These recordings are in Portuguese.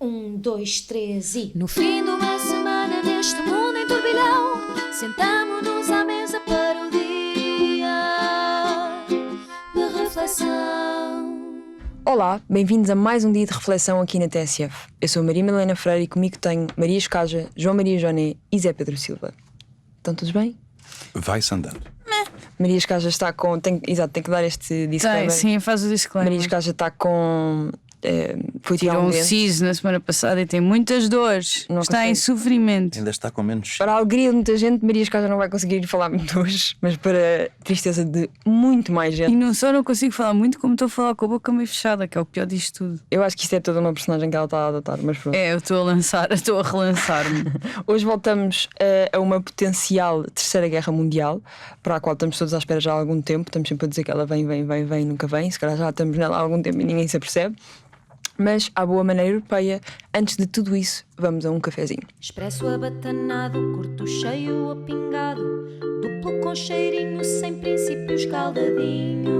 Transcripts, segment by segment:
2, 3 e... No fim de uma semana neste mundo em turbilhão, sentamo-nos à mesa para o dia de reflexão. Olá, bem-vindos a mais um dia de reflexão aqui na TSF. Eu sou a Maria Milena Freire e comigo tenho Maria Escaja, João Maria Joné e Zé Pedro Silva. Estão todos bem? Vai-se andando. Maria Escaja está com... tem que dar este disclaimer. Sim, faz o disclaimer. Maria Escaja está com... foi tirar Tirou um um dente. siso na semana passada e tem muitas dores. Não Está consegue. em sofrimento. Ainda está com menos. Para a alegria de muita gente, Maria Escaja não vai conseguir falar muito hoje, mas para a tristeza de muito mais E gente. não consigo falar muito, como estou a falar com a boca meio fechada, que é o pior disto tudo. Eu acho que isto é toda uma personagem que ela está a adotar, mas pronto. É, eu estou a relançar-me. Hoje voltamos a uma potencial terceira guerra mundial, para a qual estamos todos à espera já há algum tempo. Estamos sempre a dizer que ela vem, nunca vem. Se calhar já estamos nela há algum tempo e ninguém se apercebe. Mas, à boa maneira europeia, antes de tudo isso, vamos a um cafezinho. Expresso abatanado, curto cheio ou pingado, duplo com cheirinho, sem princípios caldadinho.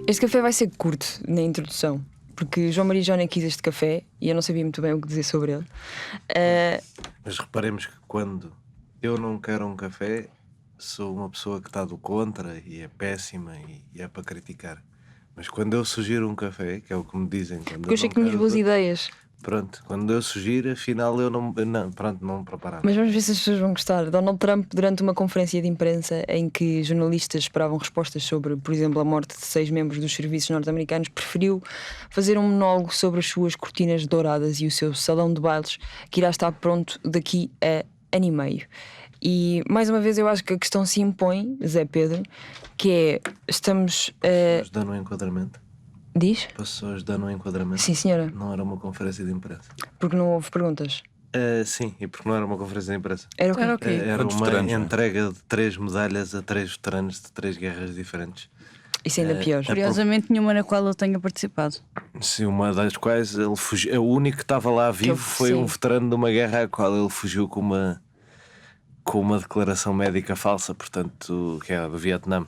Este café vai ser curto na introdução, porque João Maria Joné quis este café e eu não sabia muito bem o que dizer sobre ele. Mas reparemos que quando eu não quero um café, sou uma pessoa que está do contra e é péssima e é para criticar. Mas quando eu sugiro um café, que é o que me dizem quando Porque eu achei que tinhas boas ideias. Pronto, quando eu sugiro, afinal eu não me preparava. Mas vamos ver se as pessoas vão gostar. Donald Trump, durante uma conferência de imprensa em que jornalistas esperavam respostas sobre, por exemplo, a morte de 6 membros dos serviços norte-americanos, preferiu fazer um monólogo sobre as suas cortinas douradas e o seu salão de bailes, que irá estar pronto daqui a ano e meio. E mais uma vez eu acho que a questão se impõe, Zé Pedro, que é, estamos Posso dar um enquadramento? Diz? Posso ajudar no enquadramento? Sim, senhora. Não era uma conferência de imprensa. Porque não houve perguntas. Sim, e porque não era uma conferência de imprensa. Era o quê? Era o quê? Era Quantos uma veteranos, não é? entrega de 3 medalhas a 3 veteranos de 3 guerras diferentes. Isso ainda pior. Curiosamente, nenhuma na qual eu tenha participado. Sim, uma das quais ele fugiu. O único que estava lá vivo foi sim. um veterano de uma guerra à qual ele fugiu com uma declaração médica falsa, portanto, que era do Vietnã.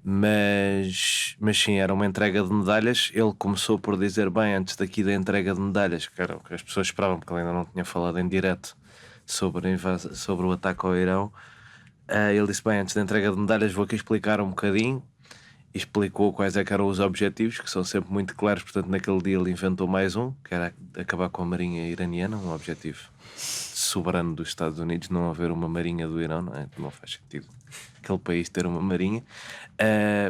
Mas sim, era uma entrega de medalhas. Ele começou por dizer, bem, antes daqui da entrega de medalhas, que era o que as pessoas esperavam, porque ele ainda não tinha falado em direto sobre o ataque ao Irão. Ele disse, bem, antes da entrega de medalhas vou aqui explicar um bocadinho. E explicou quais é que eram os objetivos, que são sempre muito claros. Portanto, naquele dia ele inventou mais um, que era acabar com a marinha iraniana, um objetivo soberano dos Estados Unidos, não haver uma marinha do Irão, não é? Não faz sentido aquele país ter uma marinha.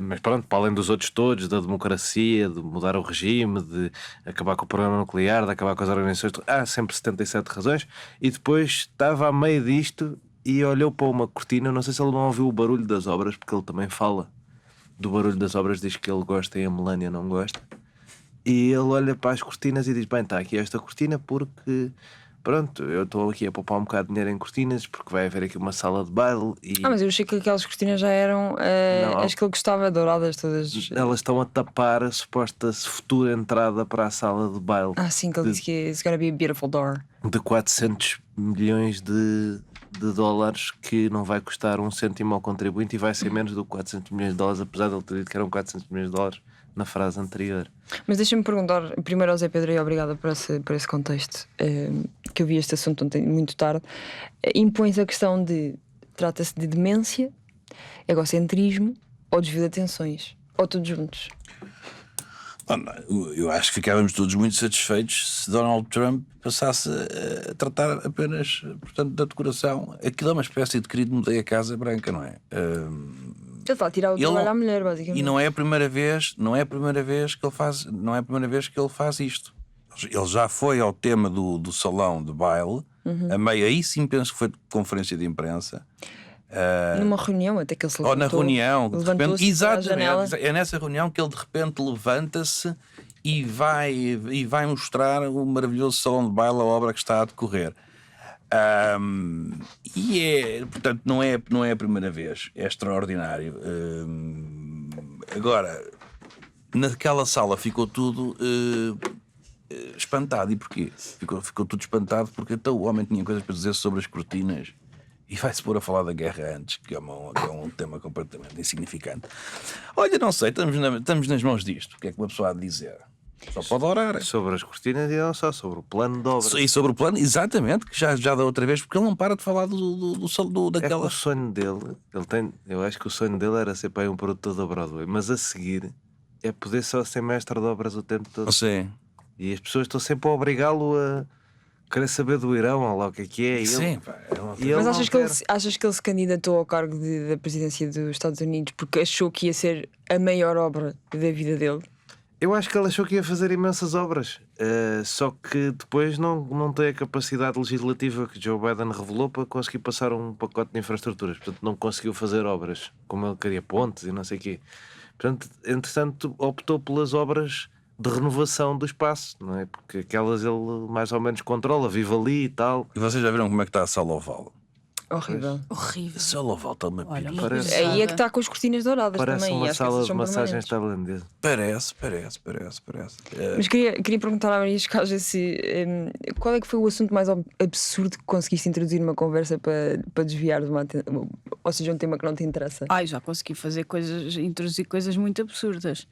Mas pronto, para além dos outros todos, da democracia, de mudar o regime, de acabar com o programa nuclear, de acabar com as organizações, há sempre 77 razões. E depois estava a meio disto e olhou para uma cortina, não sei se ele não ouviu o barulho das obras, porque ele também fala do barulho das obras, diz que ele gosta e a Melania não gosta. E ele olha para as cortinas e diz, bem, está aqui esta cortina porque... Pronto, eu estou aqui a poupar um bocado de dinheiro em cortinas porque vai haver aqui uma sala de baile e... Mas eu achei que aquelas cortinas já eram as que ele gostava, douradas todas. Elas estão a tapar a suposta futura entrada para a sala de baile. Sim, que ele disse que it's gonna be a beautiful door. De 400 milhões de dólares, que não vai custar um cêntimo ao contribuinte e vai ser menos do que 400 milhões de dólares, apesar de ele ter dito que eram 400 milhões de dólares na frase anterior. Mas deixa-me perguntar primeiro ao Zé Pedro, e obrigada por esse contexto, que eu vi este assunto ontem muito tarde. Impõe-se a questão de, trata-se de demência, egocentrismo ou desvio de atenções, ou todos juntos? Eu acho que ficávamos todos muito satisfeitos se Donald Trump passasse a tratar apenas, portanto, da decoração. Aquilo é uma espécie de querido mudei a Casa Branca, não é? Ele está a tirar o trabalho à mulher, basicamente. E não é a primeira vez que ele faz isto. Ele já foi ao tema do salão de baile, a meio, aí sim penso que foi conferência de imprensa. Numa reunião, até que ele se levantou. Ou na reunião, de repente, exatamente, é nessa reunião que ele de repente levanta-se e vai mostrar o maravilhoso salão de baile, a obra que está a decorrer. Portanto, não é a primeira vez, é extraordinário. Agora, naquela sala ficou tudo espantado. E porquê? Ficou tudo espantado porque então o homem tinha coisas para dizer sobre as cortinas e vai-se pôr a falar da guerra antes, que é um tema completamente insignificante. Olha, não sei, estamos nas mãos disto. O que é que uma pessoa há de dizer? Só pode orar. Sobre as cortinas e não só, sobre o plano de obra. E sobre o plano, exatamente, que já da outra vez, porque ele não para de falar É que daquela. o sonho dele, eu acho que o sonho dele era ser pai um produtor da Broadway, mas a seguir é poder só ser mestre de obras o tempo todo. Sim, E as pessoas estão sempre a obrigá-lo a querer saber do Irão, ou lá o que é. E sim, ele, pá, é uma e ele Mas não achas que ele se candidatou ao cargo da presidência dos Estados Unidos porque achou que ia ser a maior obra da vida dele? Eu acho que ele achou que ia fazer imensas obras, só que depois não tem a capacidade legislativa que Joe Biden revelou para conseguir passar um pacote de infraestruturas. Portanto, não conseguiu fazer obras como ele queria, pontes e não sei o quê. Portanto, entretanto, optou pelas obras de renovação do espaço, não é? Porque aquelas ele mais ou menos controla, vive ali e tal. E vocês já viram como é que está a sala oval? Horrível. Horrível. A sala oval está uma Olha, pipi. uma Parece- coisa- Aí é que está com as cortinas douradas Parece também. e uma acho que sala essas de são massagens permanentes. tailandesa. Parece. Mas queria perguntar à Maria Escaja se qual é que foi o assunto mais absurdo que conseguiste introduzir numa conversa para desviar de ou seja, um tema que não te interessa, Ai, já consegui introduzir coisas muito absurdas.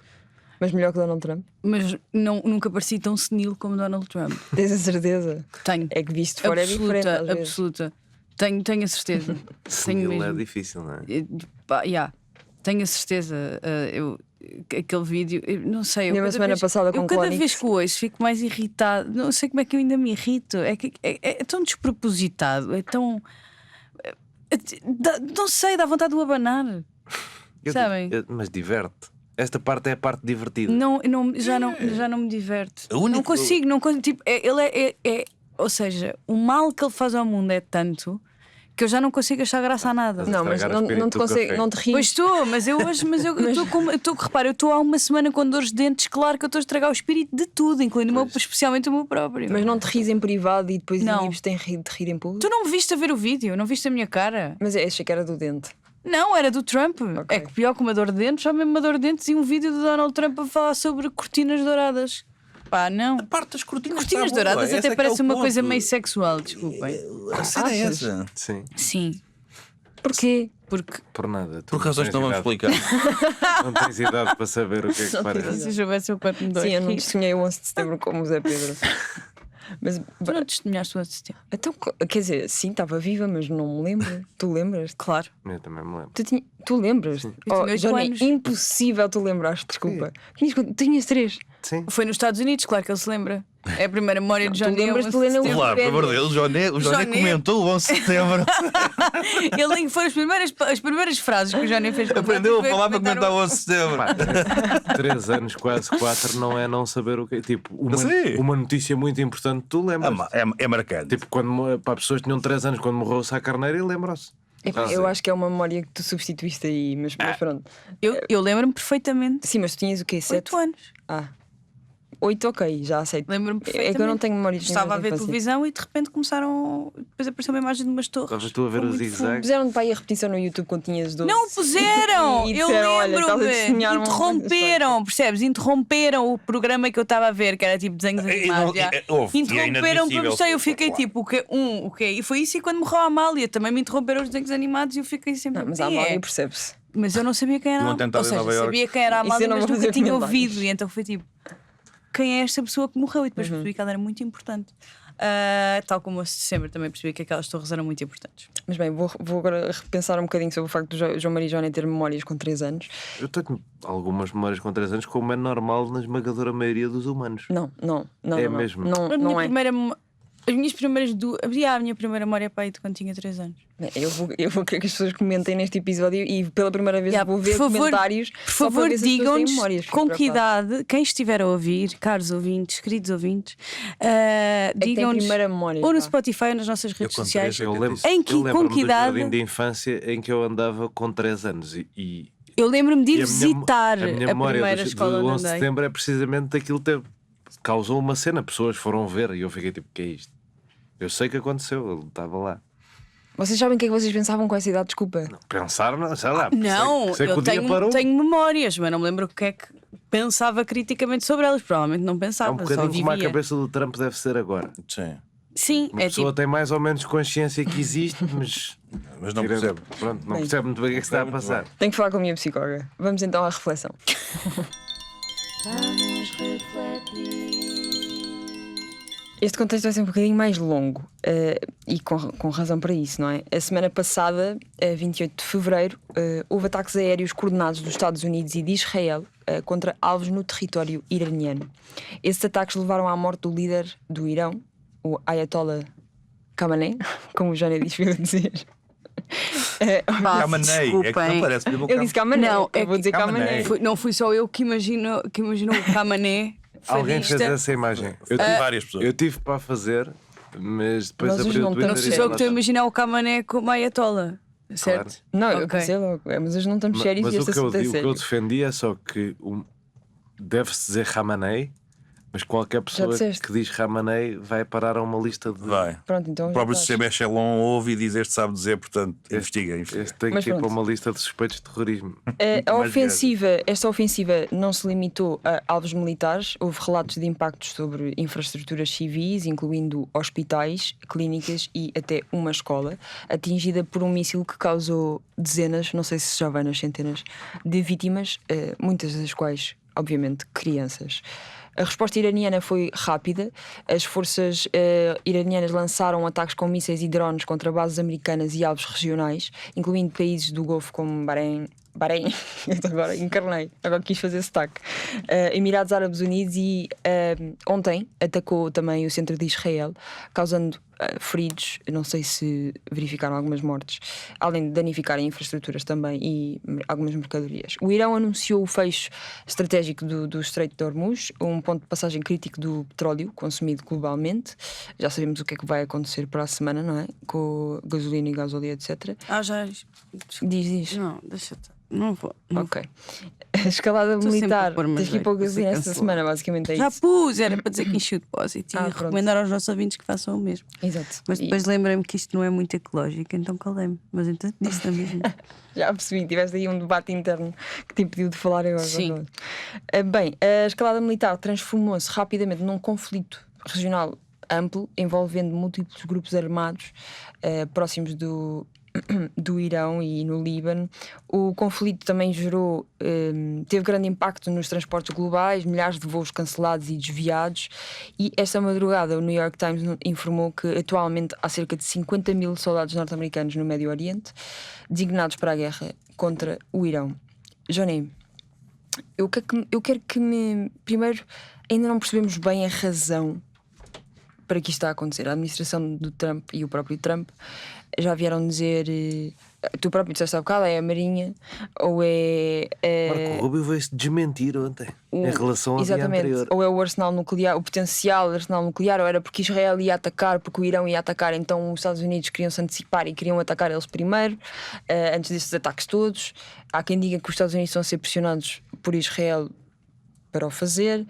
mas melhor que Donald Trump. Mas nunca pareci tão senil como Donald Trump. Tens a certeza? Tenho. É que visto de fora é diferente às vezes. Absoluta. Tenho a certeza. Tenho Ele é mesmo. difícil, não é? Tenho a certeza. Aquele vídeo, eu não sei. Mesmo a semana passada com eu cada Clonix. vez que o ouço fico mais irritado. Não sei como é que eu ainda me irrito. É tão despropositado. É tão. Não sei, dá vontade de o abanar. Sabem? Mas diverte. Esta parte é a parte divertida. Já não me diverte. A única- Não consigo. Tipo, ou seja, o mal que ele faz ao mundo é tanto que eu já não consigo achar graça a nada. Não, mas estragar o não espírito te do consegue, café. não te Pois rires. estou, mas eu repara, eu estou há uma semana com dores de dentes, claro que eu estou a estragar o espírito de tudo, incluindo especialmente o meu próprio. Mas não te rires em privado e depois Não. inibes-te de rir em público? Tu não me viste a ver o vídeo, não viste a minha cara? Mas achei que era do dente. Não, era do Trump. Ok. É que pior que uma dor de dentes, só mesmo uma dor de dentes e um vídeo do Donald Trump a falar sobre cortinas douradas. Pá, não. A parte das cortinas. Cortinas está boa, douradas esse até é que é parece o uma ponto. coisa meio sexual, desculpem. A cena é Achas? essa. Sim, Sim, Porquê? porque por nada. Tu Por razões que não vamos tens idade. explicar. Não tens idade para saber o que é que parece. se soubesse o quanto me dói. Sim, eu não testemunhei o 11 de setembro como o Zé Pedro. Mas, Tu não testemunhaste o outro sistema. então, quer dizer, sim, estava viva, mas não me lembro. Tu lembras? Claro. Eu também me lembro. Tu lembras? Eu tinha 8 Johnny, anos. impossível tu lembraste, desculpa. Tinhas 3. Sim. Foi nos Estados Unidos, claro que ele se lembra. É a primeira memória de Johnny. lembras-te de é o ler 11 de no setembro. Claro, por amor de Deus, o Joné Joné. comentou o 11 de setembro. Ele nem foi as primeiras frases que o Johnny fez. Aprendeu a foi falar para comentar o 11 de setembro. 3 anos, quase 4, não é não saber o que é. Tipo, Sim. uma notícia muito importante, tu lembras? É marcante. Tipo, para pessoas que tinham 3 anos, quando morreu o Sá Carneiro, ele lembra-se. Eu acho que é uma memória que tu substituíste aí, mas pronto. Eu lembro-me perfeitamente. Sim, mas tu tinhas o quê? 7? 8 anos. 8, ok, já aceito. Lembro-me perfeitamente. É que eu não tenho memórias Estava a nenhumas ver da infância. televisão e de repente começaram. Depois apareceu uma imagem de umas torres. Estavas tu a ver Foi o muito zigue-zague. Puseram-te para aí a repetição no YouTube quando tinhas 12. Não puseram! E Eu disseram, olha, estás a lembro-me! desenhar uma Interromperam, percebes? Interromperam o programa que eu estava a ver, que era tipo desenhos animados. já. houve, e é Interromperam para inadmissível. mostrar. Eu fiquei Claro. tipo, o quê? E foi isso e quando morreu a Amália também me interromperam os desenhos animados e eu fiquei sempre. Não, mas a "Quem é?" Amália percebe-se. Mas eu não sabia quem era E um a Amália. atentado Ou em seja, Nova Iorque. sabia quem era a Isso eu Amália, não mas vou nunca fazer tinha comentários. ouvido. E então foi tipo, quem é esta pessoa que morreu? E depois percebi que ela era muito importante. Tal como eu sempre também percebi que aquelas torres eram muito importantes. Mas bem, vou agora repensar um bocadinho sobre o facto do João Maria Joana ter memórias com 3 anos. Eu tenho algumas memórias com 3 anos, como é normal na esmagadora maioria dos humanos. Não. É não. mesmo? Não é. As minhas primeiras duas. A minha primeira memória para aí de quando tinha 3 anos. Eu vou querer que as pessoas comentem neste episódio e pela primeira vez Yeah, vou ver por favor, comentários. Por só para favor, ver se as pessoas têm digam-nos memórias. com Fico que preocupada. idade, quem estiver a ouvir, caros ouvintes, queridos ouvintes, É que tem a digam-nos primeira memória. ou no pá. Spotify ou nas nossas redes com sociais. 3 Eu lembro, Em que- eu com lembro-me que do idade? jardim de infância em que eu andava com 3 anos e Eu lembro-me de ir e a minha- visitar a minha a memória primeira do escola 11 onde de andei. setembro é precisamente daquilo que causou uma cena, pessoas foram ver e eu fiquei tipo, que é isto? Eu sei que aconteceu, ele estava lá. Vocês sabem o que é que vocês pensavam com essa idade? Desculpa. Pensar, não, sei lá. Não, sei que eu o dia tenho, parou. tenho memórias, mas não me lembro o que é que pensava criticamente sobre elas. Provavelmente não É pensava, um só bocadinho como a vivia. cabeça do Trump deve ser agora. Sim. Sim, Uma é pessoa tipo. tem mais ou menos consciência que existe, mas Mas não tirando- percebe. Pronto, não Bem, percebe muito bem o que é que está a passar. Tenho que falar com a minha psicóloga. Vamos então à reflexão. Vamos refletir. Este contexto vai ser um bocadinho mais longo e com razão para isso, não é? A semana passada, 28 de fevereiro, houve ataques aéreos coordenados dos Estados Unidos e de Israel contra alvos no território iraniano. Esses ataques levaram à morte do líder do Irão, o Ayatollah Khamenei, como o Johnny diz para eu dizer. Khamenei, é que não parece mesmo o Ele disse Khamenei, Não, eu vou dizer Khamenei. Khamenei. Não fui só eu que imaginou o Khamenei. Alguém fez essa imagem. Eu tive, várias pessoas. eu tive para fazer, mas depois Nós hoje abri o não Twitter Não estamos sei e só lá que estou a está. imaginar o Khamenei como Ayatollah, certo? Não, eu Ok. pensei logo, mas hoje não estamos sérios Mas e o este que, eu, assunto é o que eu sério. defendi é só que deve-se dizer Khamenei, mas qualquer pessoa disseste. que diz Khamenei vai parar a uma lista de. Vai. Pronto, então O já próprio estás. sistema Echelon ouve e diz este sabe dizer, portanto, investiga. Este tem Mas que ir para pronto. uma lista de suspeitos de terrorismo. Esta ofensiva não se limitou a alvos militares. Houve relatos de impactos sobre infraestruturas civis, incluindo hospitais, clínicas e até uma escola, atingida por um míssil que causou dezenas, não sei se já vai nas centenas, de vítimas, muitas das quais, obviamente, crianças. A resposta iraniana foi rápida. As forças iranianas lançaram ataques com mísseis e drones contra bases americanas e alvos regionais, incluindo países do Golfo como Bahrein, agora encarnei, agora quis fazer sotaque, Emirados Árabes Unidos e ontem atacou também o centro de Israel, causando feridos, não sei se verificaram algumas mortes, além de danificarem infraestruturas também e algumas mercadorias. O Irão anunciou o fecho estratégico do Estreito de Hormuz, um ponto de passagem crítico do petróleo consumido globalmente. Já sabemos o que é que vai acontecer para a semana, não é? Com gasolina e gasóleo, etc. Já. Diz. Não, deixa-te. Não vou. Não. Ok. A escalada Estou sempre militar. a pôr-me Tens que ir para o jeito, gasolina vou ser esta cancelada. semana, basicamente é Já isso. pus, era para dizer que enchi o depósito e Pronto. recomendar aos nossos ouvintes que façam o mesmo. Exato. Mas depois lembrei-me que isto não é muito ecológico, então calei-me. Mas então disse na mesma. Já percebi, tiveste aí um debate interno que te impediu de falar agora. Sim. Bem, a escalada militar transformou-se rapidamente num conflito regional amplo, envolvendo múltiplos grupos armados próximos do Irão e no Líbano. O conflito também teve grande impacto nos transportes globais, milhares de voos cancelados e desviados, e esta madrugada o New York Times informou que atualmente há cerca de 50 mil soldados norte-americanos no Médio Oriente designados para a guerra contra o Irão. Johnny, eu quero que me... Primeiro, ainda não percebemos bem a razão para que isto está a acontecer. A administração do Trump e o próprio Trump já vieram dizer, tu próprio disseste há bocado, é a Marinha ou é Marco Rubio veio-se desmentir ontem em relação ao dia exatamente, anterior. ou é o arsenal nuclear, o potencial arsenal nuclear, ou era porque Israel ia atacar, porque o Irão ia atacar, então os Estados Unidos queriam se antecipar e queriam atacar eles primeiro, antes desses ataques todos. Há quem diga que os Estados Unidos estão a ser pressionados por Israel para o fazer.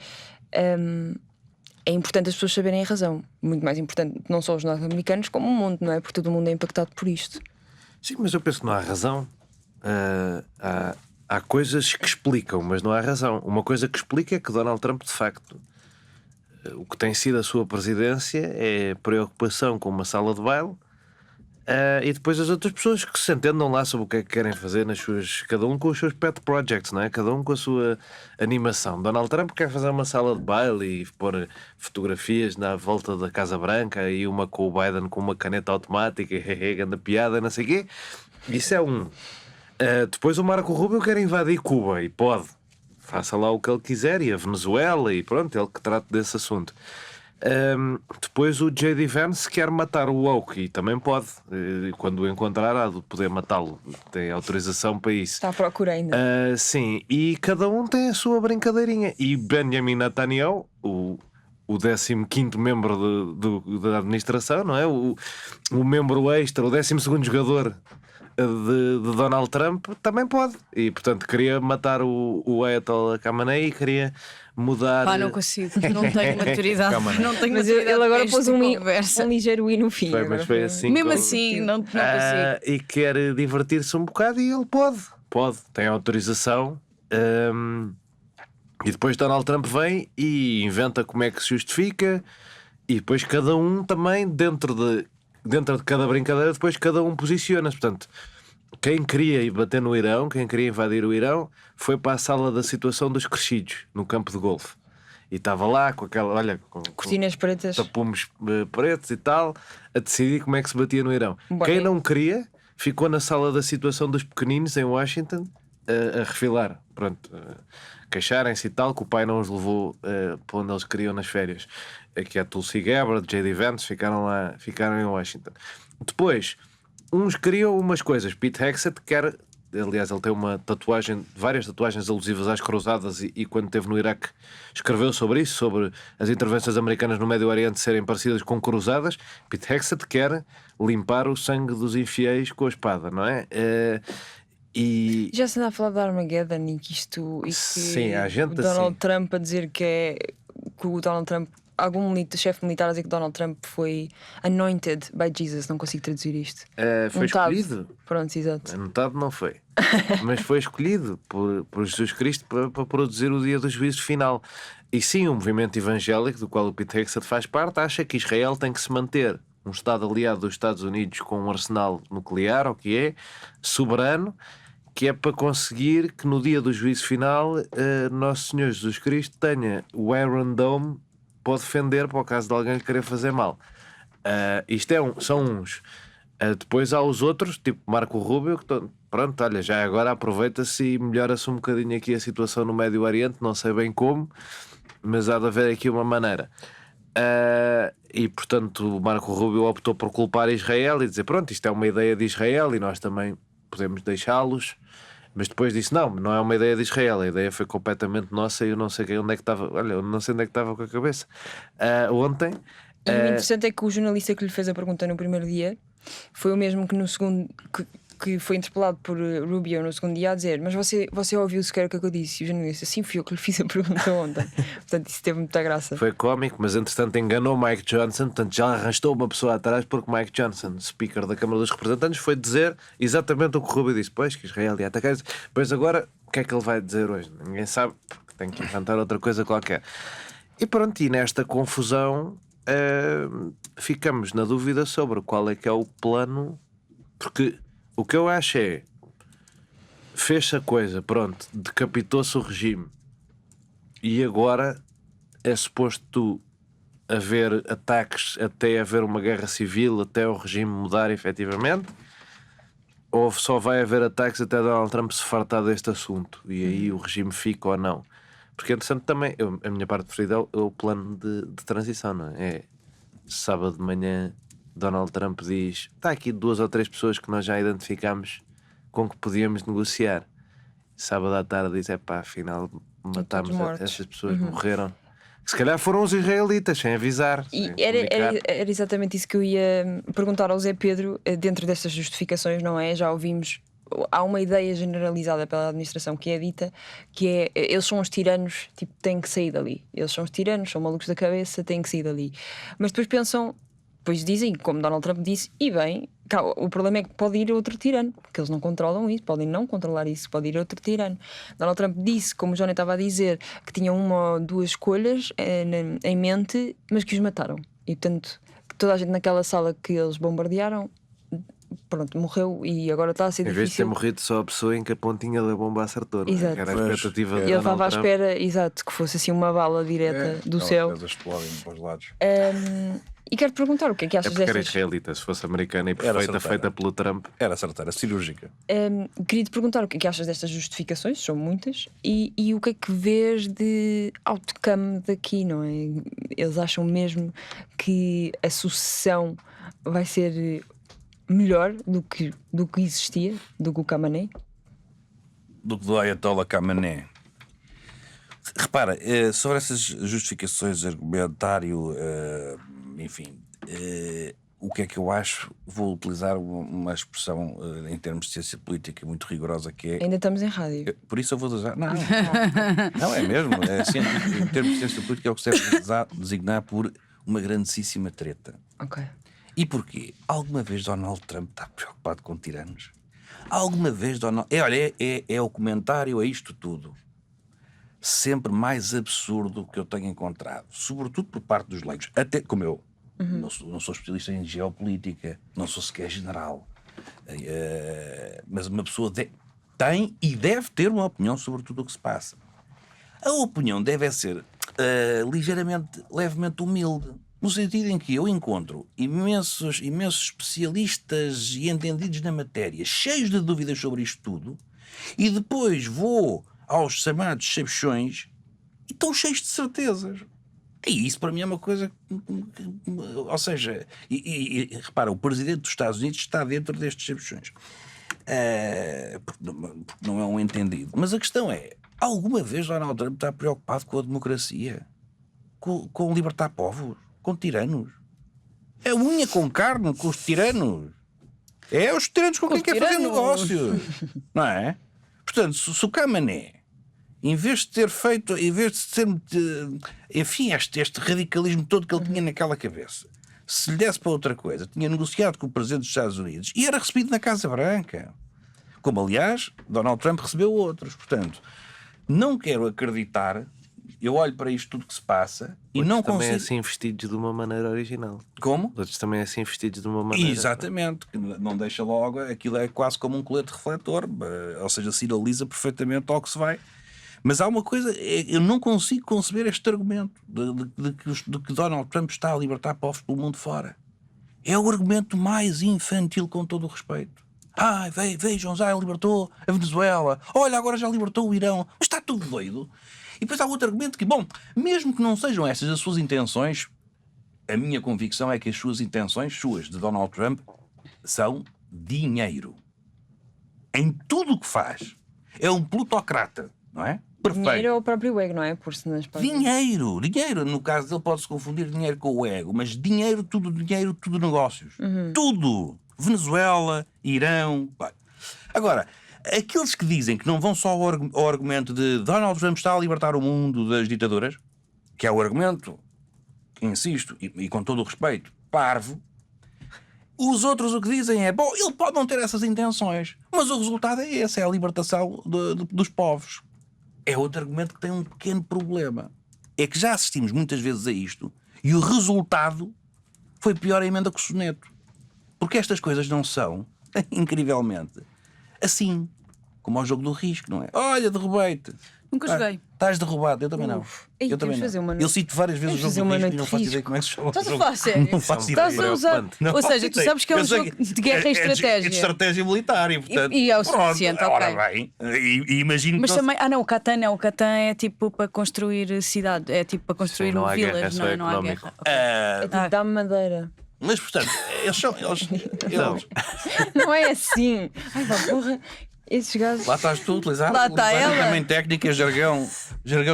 É importante as pessoas saberem a razão. Muito mais importante, não só os norte-americanos, como o mundo, não é? Porque todo o mundo é impactado por isto. Sim, mas eu penso que não há razão. Há coisas que explicam, mas não há razão. Uma coisa que explica é que Donald Trump, de facto, o que tem sido a sua presidência é preocupação com uma sala de baile, e depois as outras pessoas que se entendam lá sobre o que é que querem fazer nas suas, cada um com os seus pet projects, não é? Cada um com a sua animação. Donald Trump quer fazer uma sala de baile e pôr fotografias na volta da Casa Branca e uma com o Biden com uma caneta automática e anda piada, não sei o quê. Isso é um. Depois o Marco Rubio quer invadir Cuba e pode. Faça lá o que ele quiser, e a Venezuela, e pronto, ele que trata desse assunto. Depois o J.D. Vance quer matar o woke e também pode, quando o encontrar há de poder matá-lo, tem autorização para isso. Está à procura ainda. Sim, e cada um tem a sua brincadeirinha. E Benjamin Netanyahu, o 15º membro da administração, não é? O membro extra, o 12º jogador de Donald Trump, também pode. E portanto queria matar o Ayatollah Khamenei e queria mudar. Não consigo, não tenho maturidade. Não tenho Mas maturidade ele agora para pôs esta um conversa. ligeiro i no fim. Foi, agora mas foi assim. Mesmo como- assim, não consigo. E quer divertir-se um bocado e ele pode, tem autorização. E depois Donald Trump vem e inventa como é que se justifica, e depois cada um também dentro de cada brincadeira, depois cada um posiciona-se. Portanto, quem queria ir bater no Irão, quem queria invadir o Irão, foi para a sala da situação dos crescidos no campo de golfe. E estava lá com aquela, olha, com Cortinas pretas. tapumes pretos e tal, a decidir como é que se batia no Irão. Bem, Quem não queria ficou na sala da situação dos pequeninos em Washington a refilar, pronto, queixarem-se e tal, que o pai não os levou para onde eles queriam nas férias. Aqui é Tulsi Gabbard, J.D. Vance, ficaram em Washington. Depois, uns queriam umas coisas. Pete Hegseth quer, aliás, ele tem uma tatuagem, várias tatuagens alusivas às cruzadas e quando esteve no Iraque escreveu sobre isso, sobre as intervenções americanas no Médio Oriente serem parecidas com cruzadas. Pete Hegseth quer limpar o sangue dos infiéis com a espada, não é? E Já se anda a falar de Armageddon e que isto. E que sim, há gente o Donald assim. Trump a dizer que o Donald Trump. Algum chefe militar a dizer que Donald Trump foi anointed by Jesus. Não consigo traduzir isto. Foi Untado. escolhido. Pronto, exato. Anotado não foi, mas foi escolhido por Jesus Cristo para produzir o dia do juízo final. E sim, o movimento evangélico, do qual o Pete Hegseth faz parte, acha que Israel tem que se manter um Estado aliado dos Estados Unidos com um arsenal nuclear, ou que é, soberano, que é para conseguir que no dia do juízo final Nosso Senhor Jesus Cristo tenha o Iron Dome para defender para o caso de alguém lhe querer fazer mal. Isto são uns. Depois há os outros, tipo Marco Rubio, que pronto, olha, já agora aproveita-se e melhora-se um bocadinho aqui a situação no Médio Oriente, não sei bem como, mas há de haver aqui uma maneira. E portanto o Marco Rubio optou por culpar Israel e dizer, pronto, isto é uma ideia de Israel e nós também podemos deixá-los. Mas depois disse, não é uma ideia de Israel, a ideia foi completamente nossa e eu não sei onde é que estava, olha, eu não sei onde é que estava com a cabeça. Ontem... E o interessante é que o jornalista que lhe fez a pergunta no primeiro dia foi o mesmo que no segundo que foi interpelado por Rubio no segundo dia a dizer, mas você ouviu sequer o que eu disse? E o jornalista, sim, fui eu que lhe fiz a pergunta ontem. Portanto, isso teve muita graça. Foi cómico, mas entretanto enganou Mike Johnson, portanto já arrastou uma pessoa atrás, porque Mike Johnson, speaker da Câmara dos Representantes, foi dizer exatamente o que o Rubio disse, pois que Israel ia atacar. Pois agora, o que é que ele vai dizer hoje? Ninguém sabe, porque tem que inventar outra coisa qualquer. E pronto, e nesta confusão ficamos na dúvida sobre qual é que é o plano, porque o que eu acho é, fez-se a coisa, pronto, decapitou-se o regime e agora é suposto haver ataques até haver uma guerra civil, até o regime mudar efetivamente, ou só vai haver ataques até Donald Trump se fartar deste assunto e aí o regime fica ou não? Porque interessante também, a minha parte preferida é o plano de transição, não é? É sábado de manhã Donald Trump diz, está aqui 2 ou 3 pessoas que nós já identificamos com que podíamos negociar. Sábado à tarde diz, afinal matámos essas pessoas, morreram. Se calhar foram os israelitas, sem avisar. E sem era exatamente isso que eu ia perguntar ao Zé Pedro, dentro destas justificações, não é? Já ouvimos, há uma ideia generalizada pela administração que é dita, que é, eles são os tiranos, tipo, têm que sair dali. Eles são os tiranos, são malucos da cabeça, têm que sair dali. Mas depois pensam, depois dizem, como Donald Trump disse, e bem, o problema é que pode ir outro tirano, porque eles não controlam isso, podem não controlar isso, pode ir outro tirano. Donald Trump disse, como o Johnny estava a dizer, que tinham 1 ou 2 escolhas em mente, mas que os mataram. E portanto, toda a gente naquela sala que eles bombardearam, pronto, morreu e agora está a ser difícil. Em vez de ter morrido só a pessoa em que a pontinha da bomba acertou, não é? Exato. Era a expectativa de Ele estava à Trump. espera, exato, que fosse assim uma bala direta do céu. Elas explodem para os lados. E quero-te perguntar o que é que É achas porque era destas. israelita, se fosse americana e Era perfeita, certeira. feita pelo Trump. Era certeira, cirúrgica. Queria-te perguntar o que é que achas destas justificações, são muitas, e o que é que vês de outcome daqui, não é? Eles acham mesmo que a sucessão vai ser melhor do que existia, do que o Khamenei? Do que do Ayatollah Khamenei. Repara, sobre essas justificações, argumentário, enfim, o que é que eu acho? Vou utilizar uma expressão em termos de ciência política muito rigorosa que é. Ainda estamos em rádio. Por isso eu vou usar. Não, não é mesmo. Em termos de ciência política é o que se deve designar por uma grandíssima treta. Ok. E porquê? Alguma vez Donald Trump está preocupado com tiranos? Alguma vez Donald... É o comentário a isto tudo sempre mais absurdo que eu tenho encontrado, sobretudo por parte dos leigos, até como eu não sou especialista em geopolítica, não sou sequer general, mas uma pessoa tem e deve ter uma opinião sobre tudo o que se passa. A opinião deve ser levemente humilde. No sentido em que eu encontro imensos especialistas e entendidos na matéria, cheios de dúvidas sobre isto tudo, e depois vou aos chamados sabichões e estão cheios de certezas. E isso para mim é uma coisa. Ou seja, repara, o presidente dos Estados Unidos está dentro destes sabichões. Porque não é um entendido. Mas a questão é: alguma vez Donald Trump está preocupado com a democracia? Com libertar povos? Com tiranos? É unha com carne com os tiranos? É os tiranos com quem quer fazer negócio, não é? Portanto, se o Camané, em vez de ter feito, em vez de ser, enfim, este radicalismo todo que ele tinha naquela cabeça, se lhe desse para outra coisa, tinha negociado com o presidente dos Estados Unidos e era recebido na Casa Branca, como aliás Donald Trump recebeu outros. Portanto, não quero acreditar. Eu olho para isto tudo que se passa e Outros não também consigo. assim vestidos de uma maneira original. Como? Outros também assim vestidos de uma maneira. Exatamente, que não deixa logo, aquilo é quase como um colete refletor, ou seja, sinaliza perfeitamente ao que se vai. Mas há uma coisa, eu não consigo conceber este argumento de que Donald Trump está a libertar povos pelo mundo fora. É o argumento mais infantil, com todo o respeito. Vejam, já libertou a Venezuela, olha, agora já libertou o Irão, mas está tudo doido. E depois há outro argumento que, bom, mesmo que não sejam essas as suas intenções, a minha convicção é que as suas intenções, de Donald Trump, são dinheiro. Em tudo o que faz. É um plutocrata, não é? Perfeito. Dinheiro é o próprio ego, não é? Por-se nas partes. Dinheiro. No caso dele pode-se confundir dinheiro com o ego, mas dinheiro, tudo negócios. Tudo. Venezuela, Irão. Agora, aqueles que dizem que não vão só ao argumento de Donald Trump está a libertar o mundo das ditaduras, que é o argumento, insisto, e com todo o respeito, parvo, os outros o que dizem é, bom, ele pode não ter essas intenções, mas o resultado é esse, é a libertação dos povos. É outro argumento que tem um pequeno problema. É que já assistimos muitas vezes a isto e o resultado foi pior a emenda que o soneto. Porque estas coisas não são, incrivelmente, assim, como ao jogo do risco, não é? Olha, derrubei-te. Nunca joguei. Estás derrubado, eu também não. Ei, Eu também temos fazer não. uma Eu cito várias vezes o Vamos jogo fazer do uma risco e não noite de faço ideia risco. como é que se chama. Estás o a jogo. falar sério? Não faço Estás ideia. a usar. Preocupante. Ou seja, tu sabes que é um Eu sei jogo de guerra e estratégia. É de estratégia militar e, portanto, E é o pronto, suficiente, ok. Ora bem, e imagino Mas que não também. Não, o Catan não. O Catan é tipo para construir cidade. É tipo para construir Sim, não há guerra, é vilas. só Não há económico. guerra. É tipo, dá-me madeira. Mas, portanto, eles são. Eles, Não é assim. Ai, vá, porra. Esses gajos. lá estás tu a utilizar Lá está ela. também técnica, jargão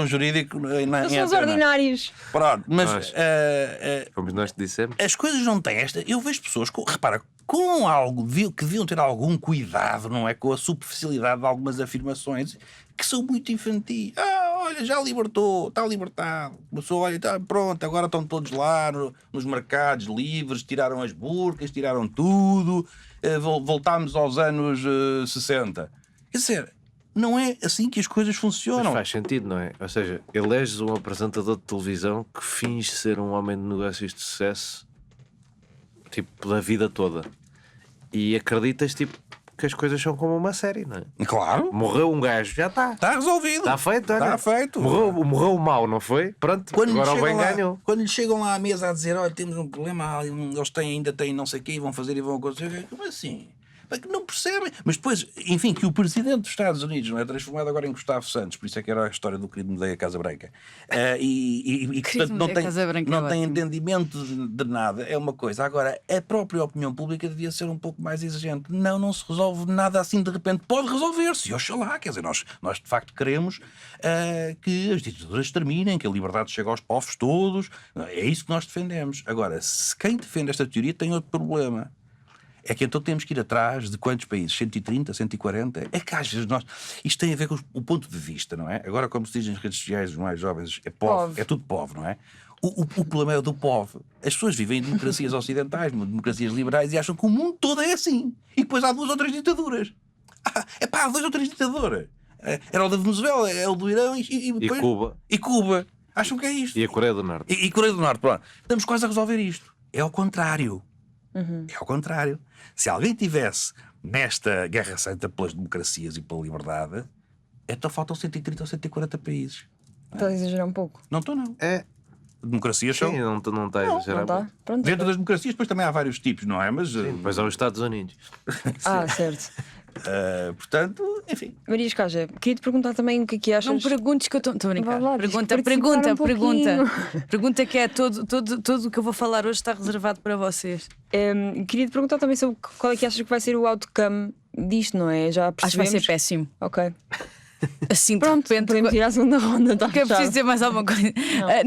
jurídico. Eles são os ordinários. Pronto, mas Nós. Como nós te dissemos. as coisas não têm esta. Eu vejo pessoas repara, com algo que deviam ter algum cuidado, não é? Com a superficialidade de algumas afirmações que são muito infantis. Olha, já libertou, está libertado. A pessoa olha, tá, pronto, agora estão todos lá nos mercados livres, tiraram as burcas, tiraram tudo, voltámos aos anos 60. Quer dizer, não é assim que as coisas Mas funcionam. faz sentido, não é? Ou seja, eleges um apresentador de televisão que finge ser um homem de negócios de sucesso, tipo, da vida toda. E acreditas, tipo, que as coisas são como uma série, não é? Claro, Morreu um gajo, já está. está resolvido. Está feito, olha. Está feito. Morreu o mau, não foi? Pronto, agora o bem ganhou. Quando lhe chegam lá à mesa a dizer, olha, temos um problema, eles ainda têm não sei o quê, vão fazer e vão acontecer, como assim? Não percebem. Mas depois, enfim, que o presidente dos Estados Unidos não é transformado agora em Gustavo Santos, por isso é que era a história do querido Medei a Casa Branca. E portanto, não Medei a tem, Casa Branca é não tem ótimo. entendimento de nada. É uma coisa. Agora, a própria opinião pública devia ser um pouco mais exigente. Não se resolve nada assim de repente. Pode resolver-se, oxalá. Quer dizer, nós de facto queremos que as ditaduras terminem, que a liberdade chegue aos povos todos. É isso que nós defendemos. Agora, se quem defende esta teoria tem outro problema. É que então temos que ir atrás de quantos países? 130, 140? É que às vezes isto tem a ver com o ponto de vista, não é? Agora, como se diz nas redes sociais, os mais jovens, é povo, é tudo povo, não é? O problema é o do povo. As pessoas vivem em democracias ocidentais, democracias liberais, e acham que o mundo todo é assim. E depois há 2 ou 3 ditaduras. Há 2 ou 3 ditaduras. Era o da Venezuela, é o do Irão e depois... Cuba. E Cuba. Acham que é isto. E a Coreia do Norte. E Coreia do Norte, pronto. Estamos quase a resolver isto. É ao contrário. É ao contrário. Se alguém tivesse nesta guerra santa pelas democracias e pela liberdade, então faltam 130 ou 140 países. Estás a exagerar um pouco. Não estou, não. É, Democracias sim, são. não está a exagerar. Não está? Pronto. Dentro das democracias, depois também há vários tipos, não é? Mas, Depois há os Estados Unidos. Certo. portanto, enfim. Maria Escaja, queria te perguntar também o que é que achas. Não perguntes que eu estou a brincar. Vá lá, diz que Pergunta, participar pergunta, um pergunta. pouquinho. Pergunta que é todo o que eu vou falar hoje está reservado para vocês. Queria te perguntar também sobre qual é que achas que vai ser o outcome disto, não é? Já Acho que vai percebemos. ser péssimo. Ok. Assim, de Pronto, repente. podemos ir à segunda ronda. Tá Que eu preciso dizer mais alguma coisa.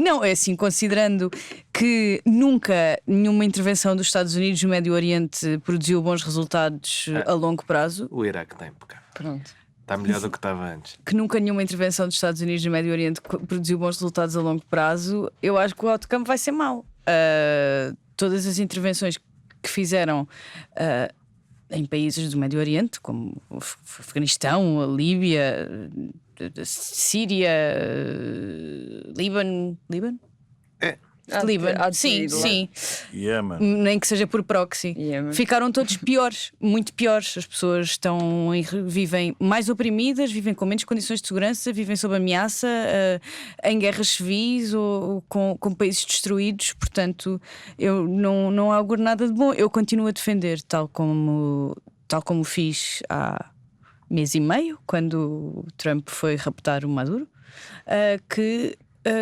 Não, é assim, considerando que nunca nenhuma intervenção dos Estados Unidos no Médio Oriente produziu bons resultados a longo prazo, O Iraque está impecável. Pronto. Está melhor do que estava antes. que nunca nenhuma intervenção dos Estados Unidos no Médio Oriente produziu bons resultados a longo prazo, eu acho que o outcome vai ser mau. Todas as intervenções que fizeram em países do Médio Oriente, como o Afeganistão, a Líbia, a Síria, Líbano. Líbano, há de sim, ser lá. sim. Yemen. Nem que seja por proxy. Yemen. Ficaram todos piores, muito piores. As pessoas vivem mais oprimidas, vivem com menos condições de segurança, vivem sob ameaça, em guerras civis ou com países destruídos. Portanto, eu não auguro nada de bom. Eu continuo a defender, tal como fiz há mês e meio, quando o Trump foi raptar o Maduro, que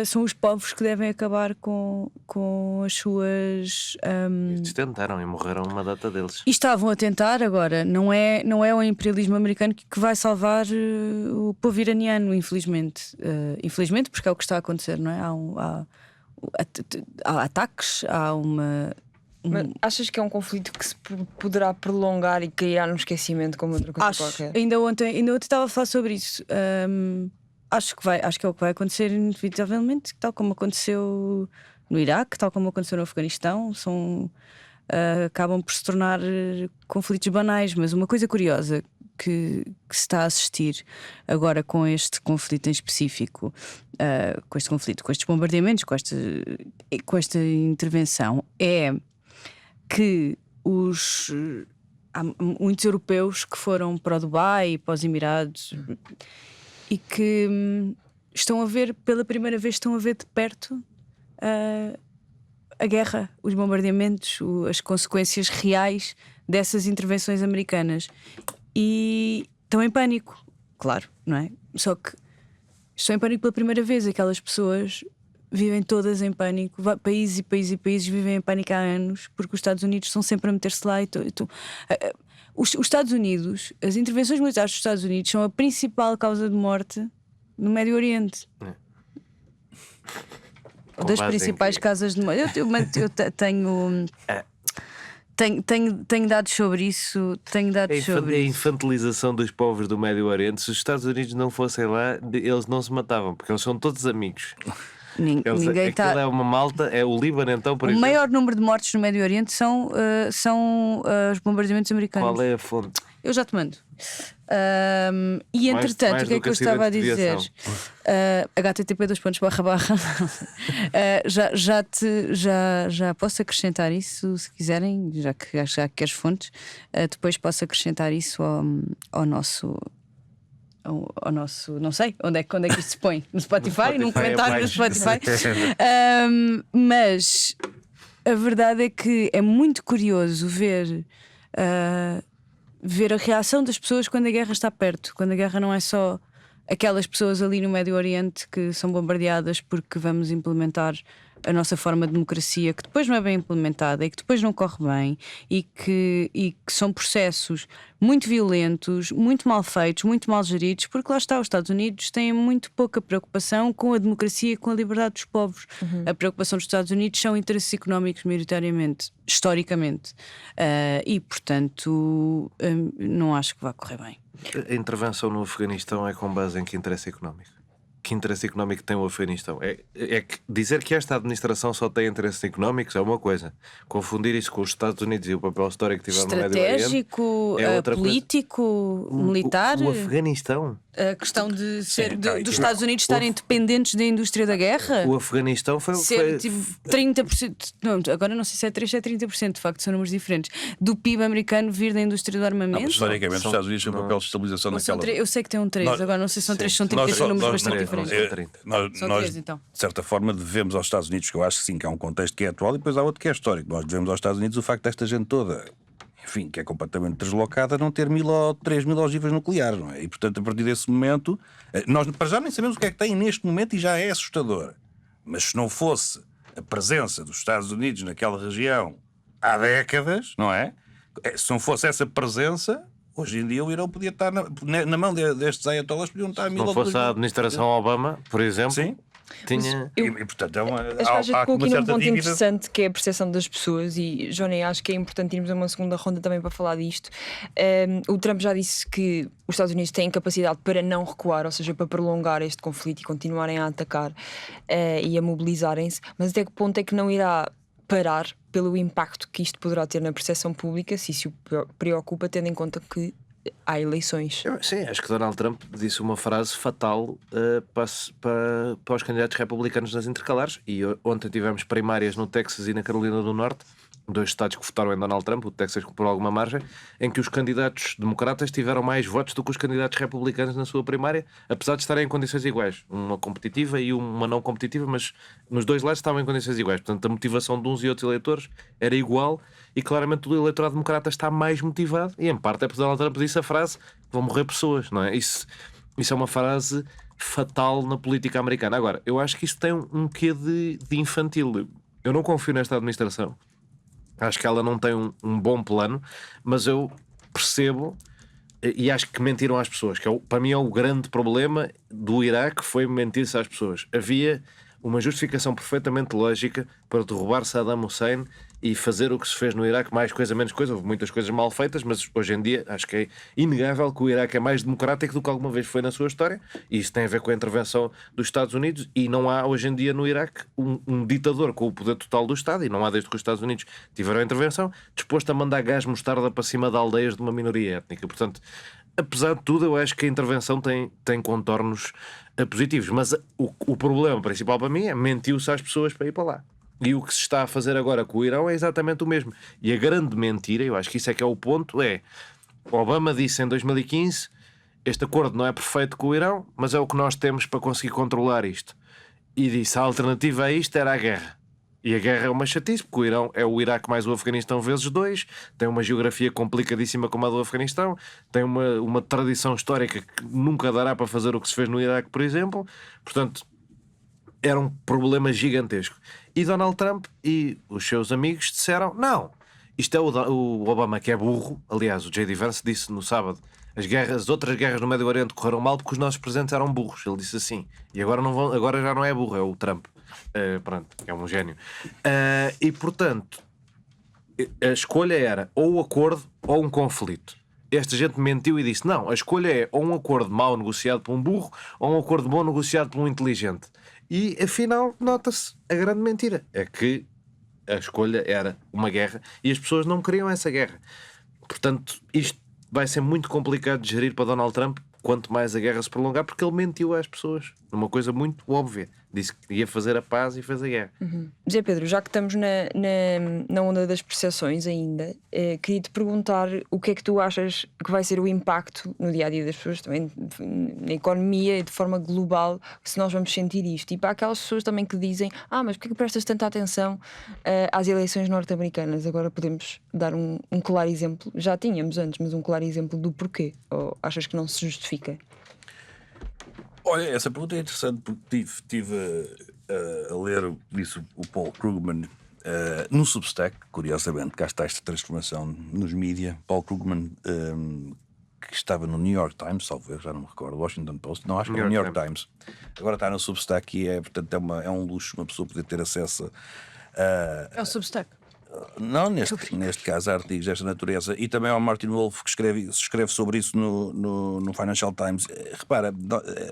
são os povos que devem acabar com as suas. Eles tentaram e morreram uma data deles. E estavam a tentar agora. Não é o imperialismo americano que vai salvar o povo iraniano, infelizmente. Infelizmente, porque é o que está a acontecer, não é? Há ataques, há uma. Mas achas que é um conflito que se poderá prolongar e criar um esquecimento como outra coisa qualquer? Ainda ontem estava a falar sobre isso. Acho que é o que vai acontecer inevitavelmente, tal como aconteceu no Iraque, tal como aconteceu no Afeganistão. Acabam por se tornar conflitos banais. Mas uma coisa curiosa que se está a assistir agora com este conflito em específico, com este conflito, com estes bombardeamentos, com esta intervenção, é que há muitos europeus que foram para o Dubai, para os Emirados, e que estão a ver, pela primeira vez, de perto a guerra, os bombardeamentos, as consequências reais dessas intervenções americanas. E estão em pânico, claro, não é? Só que estão em pânico pela primeira vez. Aquelas pessoas vivem todas em pânico. Países e países e países vivem em pânico há anos, porque os Estados Unidos estão sempre a meter-se lá. Os Estados Unidos, as intervenções militares dos Estados Unidos são a principal causa de morte no Médio Oriente. Das principais causas de morte. Eu tenho dados sobre isso. A infantilização dos povos do Médio Oriente. Se os Estados Unidos não fossem lá, eles não se matavam, porque eles são todos amigos. Ninguém está. Aquilo é uma malta, é o Líbano, então, por O exemplo. maior número de mortes no Médio Oriente são os bombardeamentos americanos. Qual é a fonte? Eu já te mando. E entretanto, mais o que é que eu estava a dizer? http:// já posso acrescentar isso, se quiserem, já que queres fontes, depois posso acrescentar isso ao nosso. Não sei onde é que isto se põe, no Spotify, num comentário no Spotify. Mas a verdade é que é muito curioso ver a reação das pessoas quando a guerra está perto, quando a guerra não é só aquelas pessoas ali no Médio Oriente que são bombardeadas porque vamos implementar a nossa forma de democracia, que depois não é bem implementada e que depois não corre bem, e que são processos muito violentos, muito mal feitos, muito mal geridos, porque lá está, os Estados Unidos têm muito pouca preocupação com a democracia e com a liberdade dos povos. A preocupação dos Estados Unidos são interesses económicos maioritariamente, historicamente, e portanto não acho que vá correr bem. A intervenção no Afeganistão é com base em que interesse económico? Que interesse económico tem o Afeganistão? É que dizer que esta administração só tem interesses económicos é uma coisa. Confundir isso com os Estados Unidos e o papel histórico que tiveram no Médio Oriente estratégico, é outra político, coisa. militar. O Afeganistão. A questão de ser dos Estados Unidos estarem dependentes da indústria da guerra. O Afeganistão foi Ser tipo 30%, não, agora não sei se é 3% ou é 30%, de facto são números diferentes, do PIB americano vir da indústria do armamento. Historicamente, os Estados Unidos têm um papel de estabilização naquela. Eu sei que tem um 3, agora não sei se são 3, são 30 números bastante diferentes. diferente. São 30. São Nós, 3 então. de certa forma, devemos aos Estados Unidos, que eu acho que sim, que há um contexto que é atual, e depois há outro que é histórico. Nós devemos aos Estados Unidos o facto desta gente toda, enfim, que é completamente deslocada, não ter 1000 ou 3000 ogivas nucleares, não é? E, portanto, a partir desse momento, nós para já nem sabemos o que é que tem neste momento e já é assustador. Mas se não fosse a presença dos Estados Unidos naquela região há décadas, não é? Se não fosse essa presença, hoje em dia o Irão podia estar na mão destes ayatollahs, podiam estar a Se 1000 não ou fosse a 2000. administração Obama, por exemplo, Sim. tinha. E, portanto, há Acho que há ficou uma aqui num certa ponto dívida. interessante que é a percepção das pessoas e, Johnny, acho que é importante irmos a uma segunda ronda também para falar disto. O Trump já disse que os Estados Unidos têm capacidade para não recuar, ou seja, para prolongar este conflito e continuarem a atacar e a mobilizarem-se, mas até que ponto é que não irá parar pelo impacto que isto poderá ter na percepção pública, se isso o preocupa, tendo em conta que há eleições? Sim, acho que Donald Trump disse uma frase fatal para os candidatos republicanos nas intercalares. E ontem tivemos primárias no Texas e na Carolina do Norte, 2 estados que votaram em Donald Trump, o Texas por alguma margem, em que os candidatos democratas tiveram mais votos do que os candidatos republicanos na sua primária, apesar de estarem em condições iguais, uma competitiva e uma não competitiva, mas nos 2 lados estavam em condições iguais. Portanto, a motivação de uns e outros eleitores era igual e claramente o eleitorado democrata está mais motivado, e em parte é porque Donald Trump disse a frase: vão morrer pessoas, não é? Isso é uma frase fatal na política americana. Agora, eu acho que isso tem um quê de infantil. Eu não confio nesta administração. Acho que ela não tem um bom plano, mas eu percebo e acho que mentiram às pessoas, que para mim é o grande problema do Iraque, foi mentir-se às pessoas. Havia uma justificação perfeitamente lógica para derrubar Saddam Hussein e fazer o que se fez no Iraque, mais coisa, menos coisa. Houve muitas coisas mal feitas, mas hoje em dia acho que é inegável que o Iraque é mais democrático do que alguma vez foi na sua história, e isso tem a ver com a intervenção dos Estados Unidos, e não há hoje em dia no Iraque um ditador com o poder total do Estado, e não há desde que os Estados Unidos tiveram a intervenção, disposto a mandar gás mostarda para cima de aldeias de uma minoria étnica. Portanto, apesar de tudo, eu acho que a intervenção tem contornos positivos, mas o problema principal para mim é mentiu-se às pessoas para ir para lá. E o que se está a fazer agora com o Irão é exatamente o mesmo. E a grande mentira, eu acho que isso é que é o ponto, é: Obama disse em 2015, este acordo não é perfeito com o Irão, mas é o que nós temos para conseguir controlar isto. E disse, a alternativa a isto era a guerra. E a guerra é uma chatice, porque o Irão é o Iraque mais o Afeganistão vezes 2, tem uma geografia complicadíssima como a do Afeganistão, tem uma tradição histórica que nunca dará para fazer o que se fez no Iraque, por exemplo. Portanto, era um problema gigantesco. E Donald Trump e os seus amigos disseram, não, isto é o Obama que é burro. Aliás, o J.D. Vance disse no sábado, as outras guerras no Médio Oriente correram mal porque os nossos presidentes eram burros. Ele disse assim. E agora já não é burro, é o Trump. Pronto, é um gênio. E portanto, a escolha era ou o acordo ou um conflito. Esta gente mentiu e disse, não, a escolha é ou um acordo mau negociado por um burro ou um acordo bom negociado por um inteligente. E afinal, nota-se a grande mentira, é que a escolha era uma guerra e as pessoas não queriam essa guerra. Portanto, isto vai ser muito complicado de gerir para Donald Trump, quanto mais a guerra se prolongar, porque ele mentiu às pessoas numa coisa muito óbvia. Disse que ia fazer a paz e fez a guerra. José Pedro, já que estamos na onda das percepções ainda, queria-te perguntar o que é que tu achas que vai ser o impacto no dia-a-dia das pessoas, também na economia e de forma global, se nós vamos sentir isto. E para aquelas pessoas também que dizem, mas porquê que prestas tanta atenção às eleições norte-americanas? Agora podemos dar um claro exemplo, já tínhamos antes, mas um claro exemplo do porquê. Ou achas que não se justifica? Olha, essa pergunta é interessante porque estive a ler o que disse o Paul Krugman no Substack, curiosamente, cá está esta transformação nos mídia. Paul Krugman, que estava no New York Times, salvo eu, já não me recordo, Washington Post, não, acho que é o New York Times. Agora está no Substack e portanto, é um luxo uma pessoa poder ter acesso a... É o Substack. Não, neste caso, há artigos desta natureza. E também ao Martin Wolf, que escreve sobre isso no Financial Times. Repara,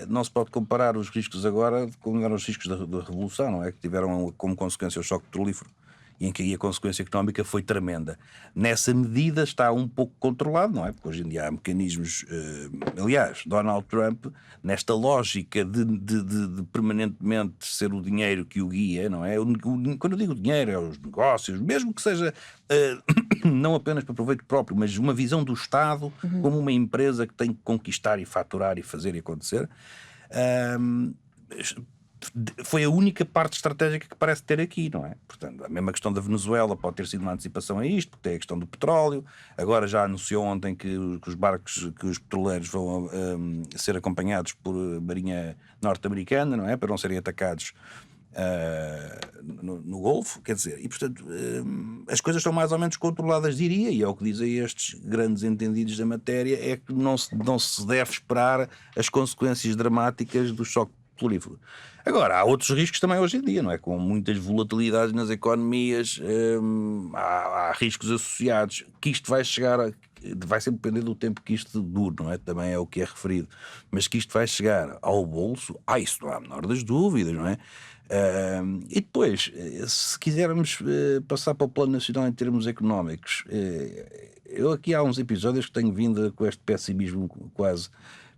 não se pode comparar os riscos agora com os riscos da Revolução, não é? Que tiveram como consequência o choque petrolífero, e em que aí a consequência económica foi tremenda. Nessa medida está um pouco controlado, não é? Porque hoje em dia há mecanismos... aliás, Donald Trump, nesta lógica de permanentemente ser o dinheiro que o guia, não é? Quando eu digo dinheiro, é os negócios, mesmo que seja não apenas para proveito próprio, mas uma visão do Estado como uma empresa que tem que conquistar e faturar e fazer e acontecer... foi a única parte estratégica que parece ter aqui, não é? Portanto, a mesma questão da Venezuela pode ter sido uma antecipação a isto, porque tem a questão do petróleo. Agora já anunciou ontem que os barcos, que os petroleiros vão ser acompanhados por marinha norte-americana, não é? Para não serem atacados no Golfo, quer dizer, e portanto as coisas estão mais ou menos controladas, diria, e é o que dizem estes grandes entendidos da matéria, é que não se deve esperar as consequências dramáticas do choque petrolífero. Agora, há outros riscos também hoje em dia, não é? Com muitas volatilidades nas economias, há riscos associados, que isto vai chegar vai sempre depender do tempo que isto dure, não é? Também é o que é referido, mas que isto vai chegar ao bolso, isso não há a menor das dúvidas, não é? E depois, se quisermos passar para o plano nacional em termos económicos, eu aqui há uns episódios que tenho vindo com este pessimismo quase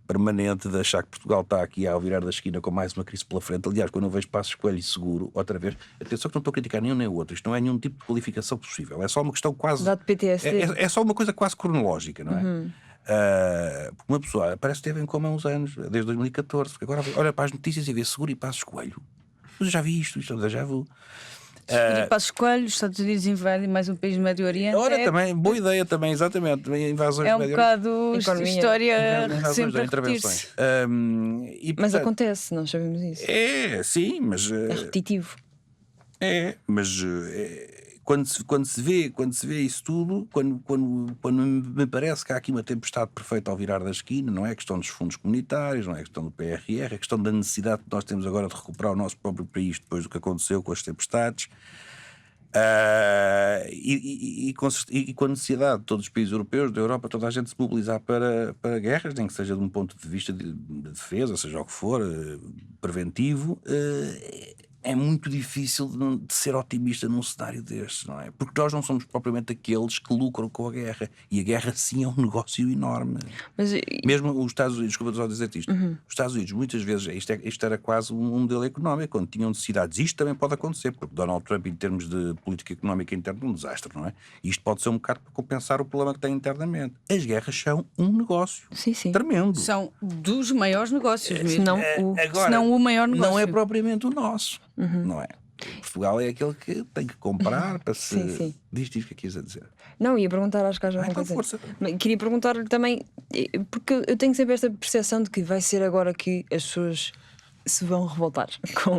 permanente de achar que Portugal está aqui ao virar da esquina com mais uma crise pela frente. Aliás, quando eu vejo Passos Coelho e Seguro, outra vez, atenção que não estou a criticar nenhum nem o outro, isto não é nenhum tipo de qualificação possível, é só uma questão quase... Dado PTSD. É só uma coisa quase cronológica, não é? Porque uma pessoa parece que teve em coma há uns anos, desde 2014, porque agora olha para as notícias e vê Seguro e Passos Coelho. Mas eu já vi isto já vou. E Passos Coelho, os Estados Unidos invadem mais um país do Médio Oriente. Ora, também, boa ideia também, exatamente. Invasões é um do Médio bocado Economia. história Invasões sempre a intervenções. repetir-se. E, Mas portanto, acontece, nós sabemos isso. sim, mas É repetitivo. quando se vê isso tudo, quando me parece que há aqui uma tempestade perfeita ao virar da esquina, não é a questão dos fundos comunitários, não é a questão do PRR, é a questão da necessidade que nós temos agora de recuperar o nosso próprio país depois do que aconteceu com as tempestades. Com a necessidade de todos os países europeus, da Europa, toda a gente se mobilizar para guerras, nem que seja de um ponto de vista de defesa, seja o que for, preventivo, é muito difícil de ser otimista num cenário destes, não é? Porque nós não somos propriamente aqueles que lucram com a guerra. E a guerra, sim, é um negócio enorme. Mas, Mesmo os Estados Unidos, desculpa só dizer isto, os Estados Unidos, muitas vezes, isto era quase um modelo económico, quando tinham necessidades. Isto também pode acontecer, porque Donald Trump, em termos de política económica interna, é um desastre, não é? E isto pode ser um bocado para compensar o problema que tem internamente. As guerras são um negócio sim. tremendo. São dos maiores negócios mesmo. Se não o maior negócio. Não é propriamente o nosso, não é? Portugal é aquele que tem que comprar para se... Sim. Diz o que quis dizer. Não, ia perguntar, acho que já Então força. Mas queria perguntar também, porque eu tenho sempre esta percepção de que vai ser agora que as pessoas se vão revoltar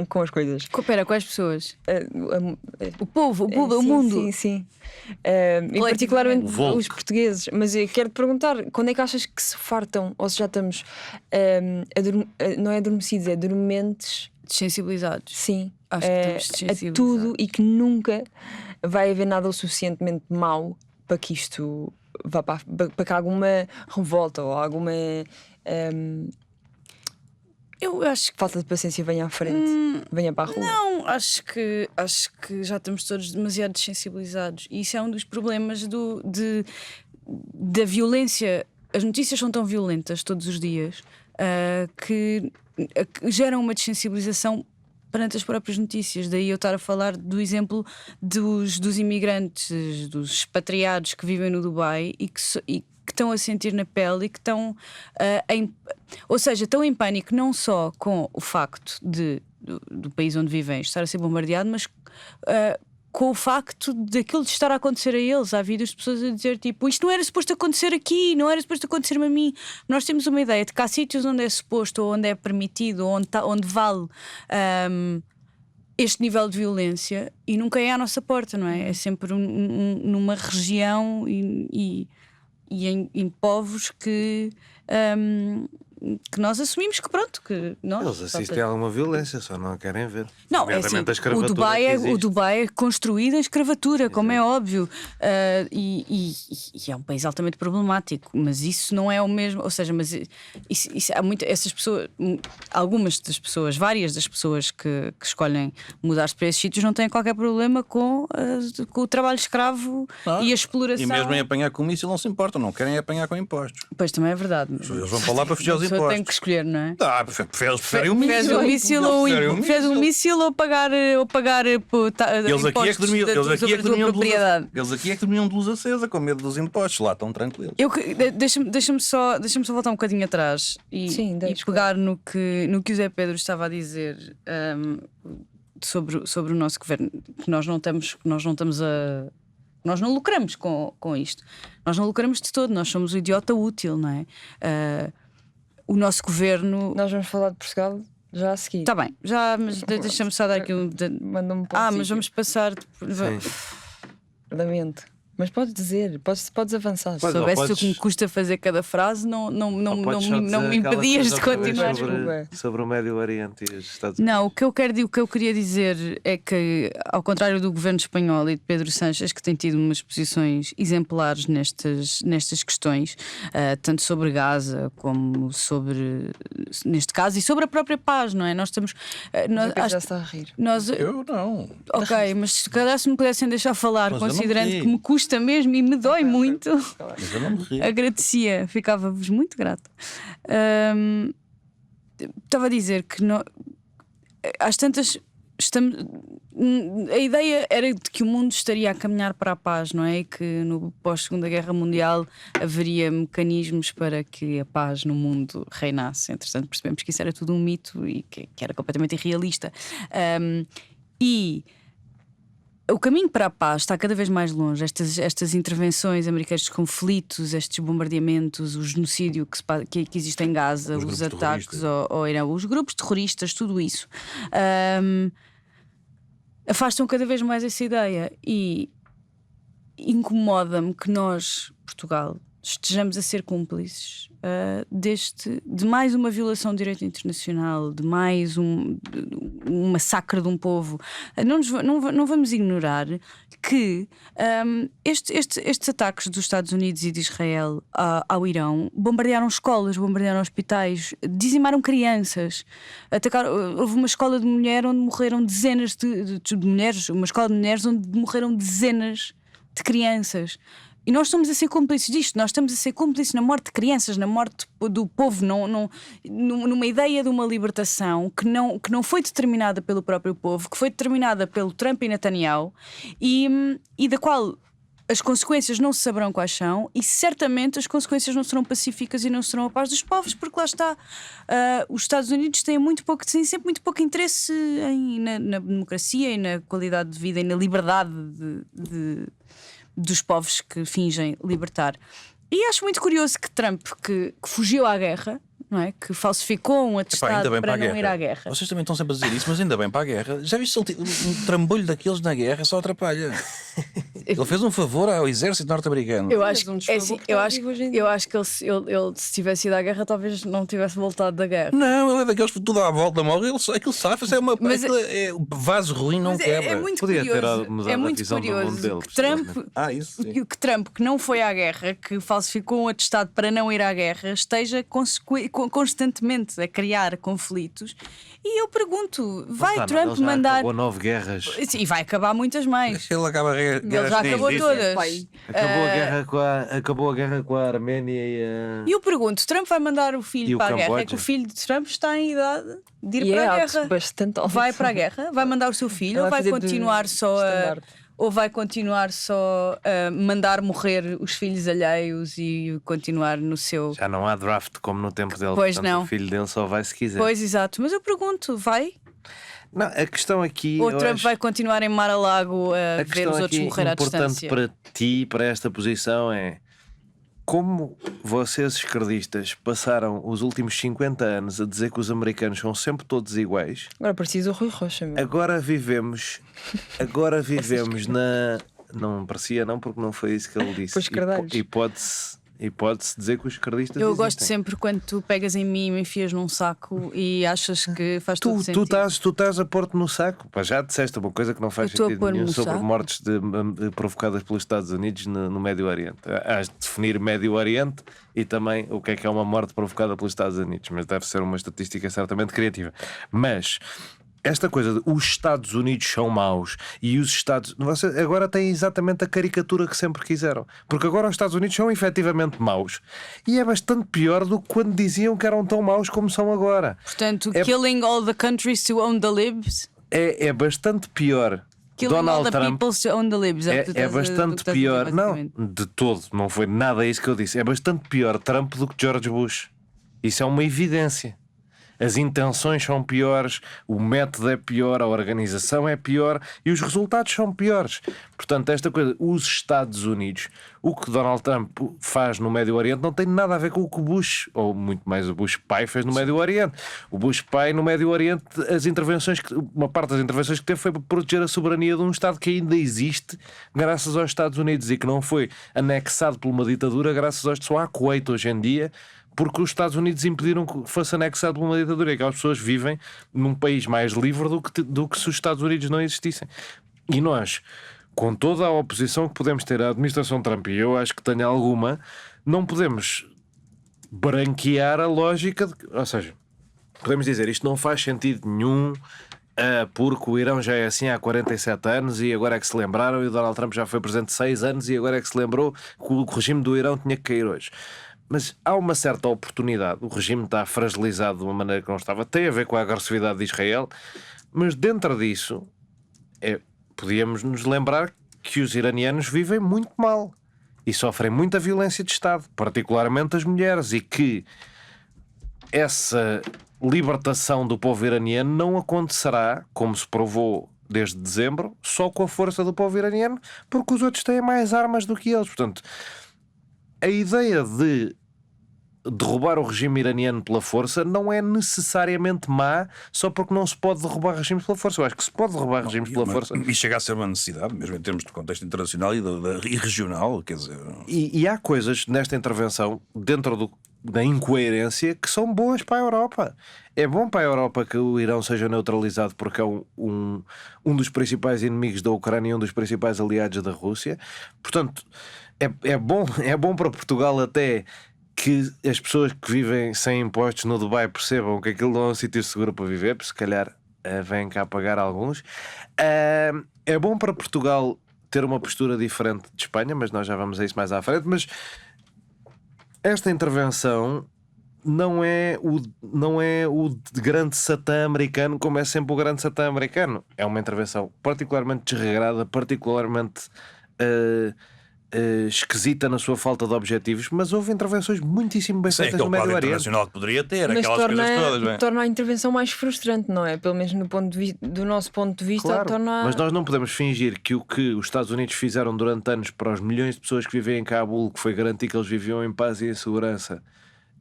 com as coisas. Espera, quais pessoas? O povo, Sim, o mundo. Sim. E particularmente os portugueses. Mas eu quero te perguntar, quando é que achas que se fartam, ou se já estamos não é adormecidos, é dormentes? Desensibilizados. Sim, Acho que estamos a desensibilizados. tudo, e que nunca vai haver nada o suficientemente mau para que isto vá para que alguma revolta ou alguma Eu acho que falta de paciência venha à frente, venha para a rua. não, acho que já estamos todos demasiado desensibilizados. E isso é um dos problemas da violência. As notícias são tão violentas todos os dias que geram uma desensibilização perante as próprias notícias. Daí eu estar a falar do exemplo dos imigrantes, dos expatriados que vivem no Dubai e que estão a sentir na pele e que estão estão em pânico não só com o facto do país onde vivem estar a ser bombardeado, mas com o facto daquilo de estar a acontecer a eles. Há vídeos de pessoas a dizer tipo, isto não era suposto acontecer aqui, não era suposto acontecer-me a mim. Nós temos uma ideia de que há sítios onde é suposto, ou onde é permitido, ou onde vale este nível de violência, e nunca é à nossa porta, não é? É sempre numa região e em povos que nós assumimos que pronto, que nós... Eles assistem a alguma violência, só não a querem ver. Não, é assim, Nomeadamente a escravatura o Dubai é construído em escravatura, como é óbvio, e é um país altamente problemático, mas isso não é o mesmo, ou seja, mas isso há essas pessoas, várias das pessoas que escolhem mudar-se para esses sítios não têm qualquer problema com o trabalho escravo e a exploração. E mesmo em apanhar com míssil não se importam, não querem apanhar com impostos. Pois também é verdade. Eles vão para lá para fugir aos impostos. pessoa tem que escolher, não é? Preferem o Fez míssil. um míssil Preferem ou míssil ou pagar Eles aqui é que dormiam, propriedade. eles aqui é que dormiam de luz acesa, com medo dos impostos, lá estão tranquilos. Deixa-me só voltar um bocadinho atrás e, Sim, deixa, pegar no que o Zé Pedro estava a dizer sobre o nosso governo, que nós não lucramos com isto. Nós não lucramos de todo, nós somos o idiota útil, não é? O nosso governo. Nós vamos falar de Portugal já a seguir. Está bem, mas deixa-me só dar aqui um. Manda-me para Mas vamos passar. Lamento. Mas podes dizer, podes avançar. Podes. Se soubesse podes- o que me custa fazer cada frase, não Podes só dizer me aquela impedias coisa de outra vez continuar. sobre o Médio Oriente e os Estados Unidos. Não, o que eu queria dizer é que, ao contrário do governo espanhol e de Pedro Sánchez, que tem tido umas posições exemplares nestas questões, tanto sobre Gaza como sobre, neste caso, e sobre a própria paz, não é? Nós estamos. Já está a rir. Eu não. Ok, mas se calhar se me pudessem deixar falar, Mas eu não considerando ri. que me custa mesmo e me dói muito, Mas eu não me ri. agradecia, ficava-vos muito grata. Estava a dizer que às tantas a ideia era de que o mundo estaria a caminhar para a paz, não é? E que no pós-Segunda Guerra Mundial haveria mecanismos para que a paz no mundo reinasse. Entretanto, percebemos que isso era tudo um mito e que era completamente irrealista. E o caminho para a paz está cada vez mais longe. Estas intervenções americanas, estes conflitos, estes bombardeamentos, o genocídio que existe em Gaza, os ataques ao Irão, os grupos terroristas, tudo isso afastam cada vez mais essa ideia. E incomoda-me que nós, Portugal, estejamos a ser cúmplices de mais uma violação do direito internacional, de mais um massacre de um povo. Não vamos ignorar que estes ataques dos Estados Unidos e de Israel ao Irão bombardearam escolas, bombardearam hospitais, dizimaram crianças, houve uma escola de mulher onde morreram dezenas de mulheres, uma escola de mulheres onde morreram dezenas de crianças. E nós estamos a ser cúmplices disto. Nós estamos a ser cúmplices na morte de crianças, na morte do povo, numa ideia de uma libertação que não foi determinada pelo próprio povo, que foi determinada pelo Trump e Netanyahu, e da qual as consequências não se saberão quais são, e certamente as consequências não serão pacíficas e não serão a paz dos povos, porque lá está, os Estados Unidos têm sempre muito pouco interesse na democracia e na qualidade de vida e na liberdade dos povos que fingem libertar. E acho muito curioso que Trump, que fugiu à guerra, não é? Que falsificou um atestado para não ir à guerra. Vocês também estão sempre a dizer isso, mas ainda bem para a guerra. Já viste um trambolho daqueles na guerra só atrapalha. Ele fez um favor ao exército norte-americano. Eu acho que ele, se tivesse ido à guerra, talvez não tivesse voltado da guerra. Não, ele é daqueles que tudo à volta morre. Aquilo safa, vaso ruim não quebra. É muito Podia ter curioso, mudado é a muito visão do mundo curioso dele, que Trump, Isso sim. que Trump, que não foi à guerra, que falsificou um atestado para não ir à guerra, esteja constantemente a criar conflitos. E eu pergunto, vai Trump mandar. Acabou 9 guerras. E vai acabar muitas mais. Ele acaba a guerra. Ele já acabou todas. Acabou a guerra com a Arménia E eu pergunto, Trump vai mandar o E filho o para a guerra? É Camboja? que o filho de Trump está em idade de ir E para é a alto, guerra. bastante alto. Vai para a guerra? Vai mandar o seu filho? Ele Ou vai fazer de continuar só estandarte. ou vai continuar só a mandar morrer os filhos alheios e continuar no seu. Já não há draft como no tempo dele. Pois portanto, não. O filho dele só vai se quiser. Pois, exato. Mas eu pergunto, vai? Não, a questão aqui. Ou eu Trump acho- vai continuar em Mar-a-Lago a A ver questão os outros aqui morrer à importante distância? para ti, para esta posição, é como vocês, esquerdistas, passaram os últimos 50 anos a dizer que os americanos são sempre todos iguais. Agora precisa o Rui Rocha, meu. Agora vivemos na. Não parecia, não, porque não foi isso que ele disse. Pois, Cardalhos. E pode-se dizer que os esquerdistas. Eu existem. gosto sempre quando tu pegas em mim e me enfias num saco e achas que faz todo sentido. Tu estás a pôr-te no saco. Pá, já disseste uma coisa que não faz Eu estou a sentido pôr-me nenhum no sobre saco? mortes provocadas pelos Estados Unidos no Médio Oriente. Hás de definir Médio Oriente e também o que é uma morte provocada pelos Estados Unidos. Mas deve ser uma estatística certamente criativa. Mas esta coisa de os Estados Unidos são maus e os Estados... Vocês agora têm exatamente a caricatura que sempre quiseram. Porque agora os Estados Unidos são efetivamente maus. E é bastante pior do que quando diziam que eram tão maus como são agora. Portanto, killing all the countries to own the libs. É bastante pior. Killing Donald all the Trump people to own the libs. é bastante pior. Não, de todo, não foi nada isso que eu disse. É bastante pior Trump do que George Bush. Isso é uma evidência. As intenções são piores, o método é pior, a organização é pior e os resultados são piores. Portanto, esta coisa, os Estados Unidos, o que Donald Trump faz no Médio Oriente não tem nada a ver com o que o Bush, ou muito mais o Bush pai, fez no Médio Oriente. O Bush pai no Médio Oriente, uma parte das intervenções que teve foi para proteger a soberania de um Estado que ainda existe graças aos Estados Unidos e que não foi anexado por uma ditadura graças aos... Só há Kuwait hoje em dia porque os Estados Unidos impediram que fosse anexado por uma ditadura, e que as pessoas vivem num país mais livre do que se os Estados Unidos não existissem. E nós, com toda a oposição que podemos ter à administração Trump, e eu acho que tenho alguma, não podemos branquear a lógica, ou seja, podemos dizer isto não faz sentido nenhum, porque o Irão já é assim há 47 anos e agora é que se lembraram, e o Donald Trump já foi presidente 6 anos e agora é que se lembrou que o regime do Irão tinha que cair hoje. Mas há uma certa oportunidade, o regime está fragilizado de uma maneira que não estava, tem a ver com a agressividade de Israel, mas dentro disso podíamos nos lembrar que os iranianos vivem muito mal e sofrem muita violência de Estado, particularmente as mulheres, e que essa libertação do povo iraniano não acontecerá, como se provou desde dezembro, só com a força do povo iraniano, porque os outros têm mais armas do que eles. Portanto, a ideia de derrubar o regime iraniano pela força não é necessariamente má só porque não se pode derrubar regimes pela força. Eu acho que se pode derrubar regimes pela força. E chega a ser uma necessidade, mesmo em termos de contexto internacional e regional, quer dizer... E há coisas nesta intervenção, dentro da incoerência, que são boas para a Europa. É bom para a Europa que o Irão seja neutralizado porque é um dos principais inimigos da Ucrânia e um dos principais aliados da Rússia. Portanto, é bom para Portugal até que as pessoas que vivem sem impostos no Dubai percebam que aquilo não é um sítio seguro para viver, porque se calhar vêm cá pagar alguns. É bom para Portugal ter uma postura diferente de Espanha, mas nós já vamos a isso mais à frente. Mas esta intervenção não é o grande satã americano, como é sempre o grande satã americano. É uma intervenção particularmente desregrada, particularmente esquisita na sua falta de objetivos, mas houve intervenções muitíssimo bem feitas no Médio Oriente. Internacional que poderia ter, mas aquelas coisas todas, bem. Torna a intervenção mais frustrante, não é? Pelo menos do nosso ponto de vista, claro, torna... Mas nós não podemos fingir que o que os Estados Unidos fizeram durante anos para os milhões de pessoas que vivem em Cabul, que foi garantir que eles viviam em paz e em segurança,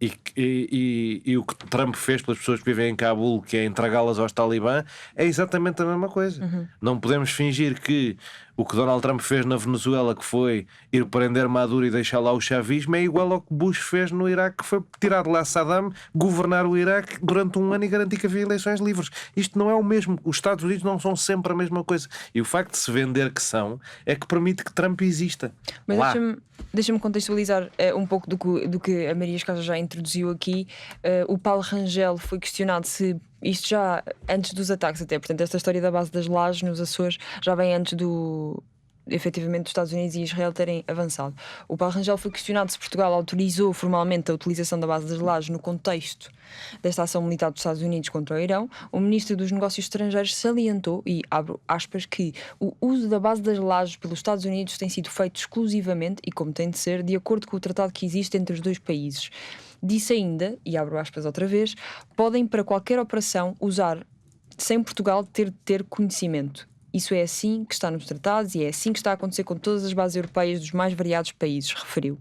e o que Trump fez pelas pessoas que vivem em Cabul, que é entregá-las aos talibã, é exatamente a mesma coisa. Não podemos fingir que o que Donald Trump fez na Venezuela, que foi ir prender Maduro e deixar lá o chavismo, é igual ao que Bush fez no Iraque, que foi tirar de lá Saddam, governar o Iraque durante um ano e garantir que havia eleições livres. Isto não é o mesmo. Os Estados Unidos não são sempre a mesma coisa. E o facto de se vender que são é que permite que Trump exista. Mas deixa-me contextualizar um pouco do que a Maria Escasa já introduziu aqui. O Paulo Rangel foi questionado se isto já antes dos ataques até, portanto esta história da base das lajes nos Açores já vem antes efetivamente dos Estados Unidos e Israel terem avançado. O Paulo Rangel foi questionado se Portugal autorizou formalmente a utilização da base das lajes no contexto desta ação militar dos Estados Unidos contra o Irão. O Ministro dos Negócios Estrangeiros salientou, e abro aspas, que o uso da base das lajes pelos Estados Unidos tem sido feito exclusivamente, e como tem de ser, de acordo com o tratado que existe entre os dois países. Disse ainda, e abro aspas outra vez, podem para qualquer operação usar sem Portugal ter conhecimento. Isso é assim que está nos tratados e é assim que está a acontecer com todas as bases europeias dos mais variados países, referiu.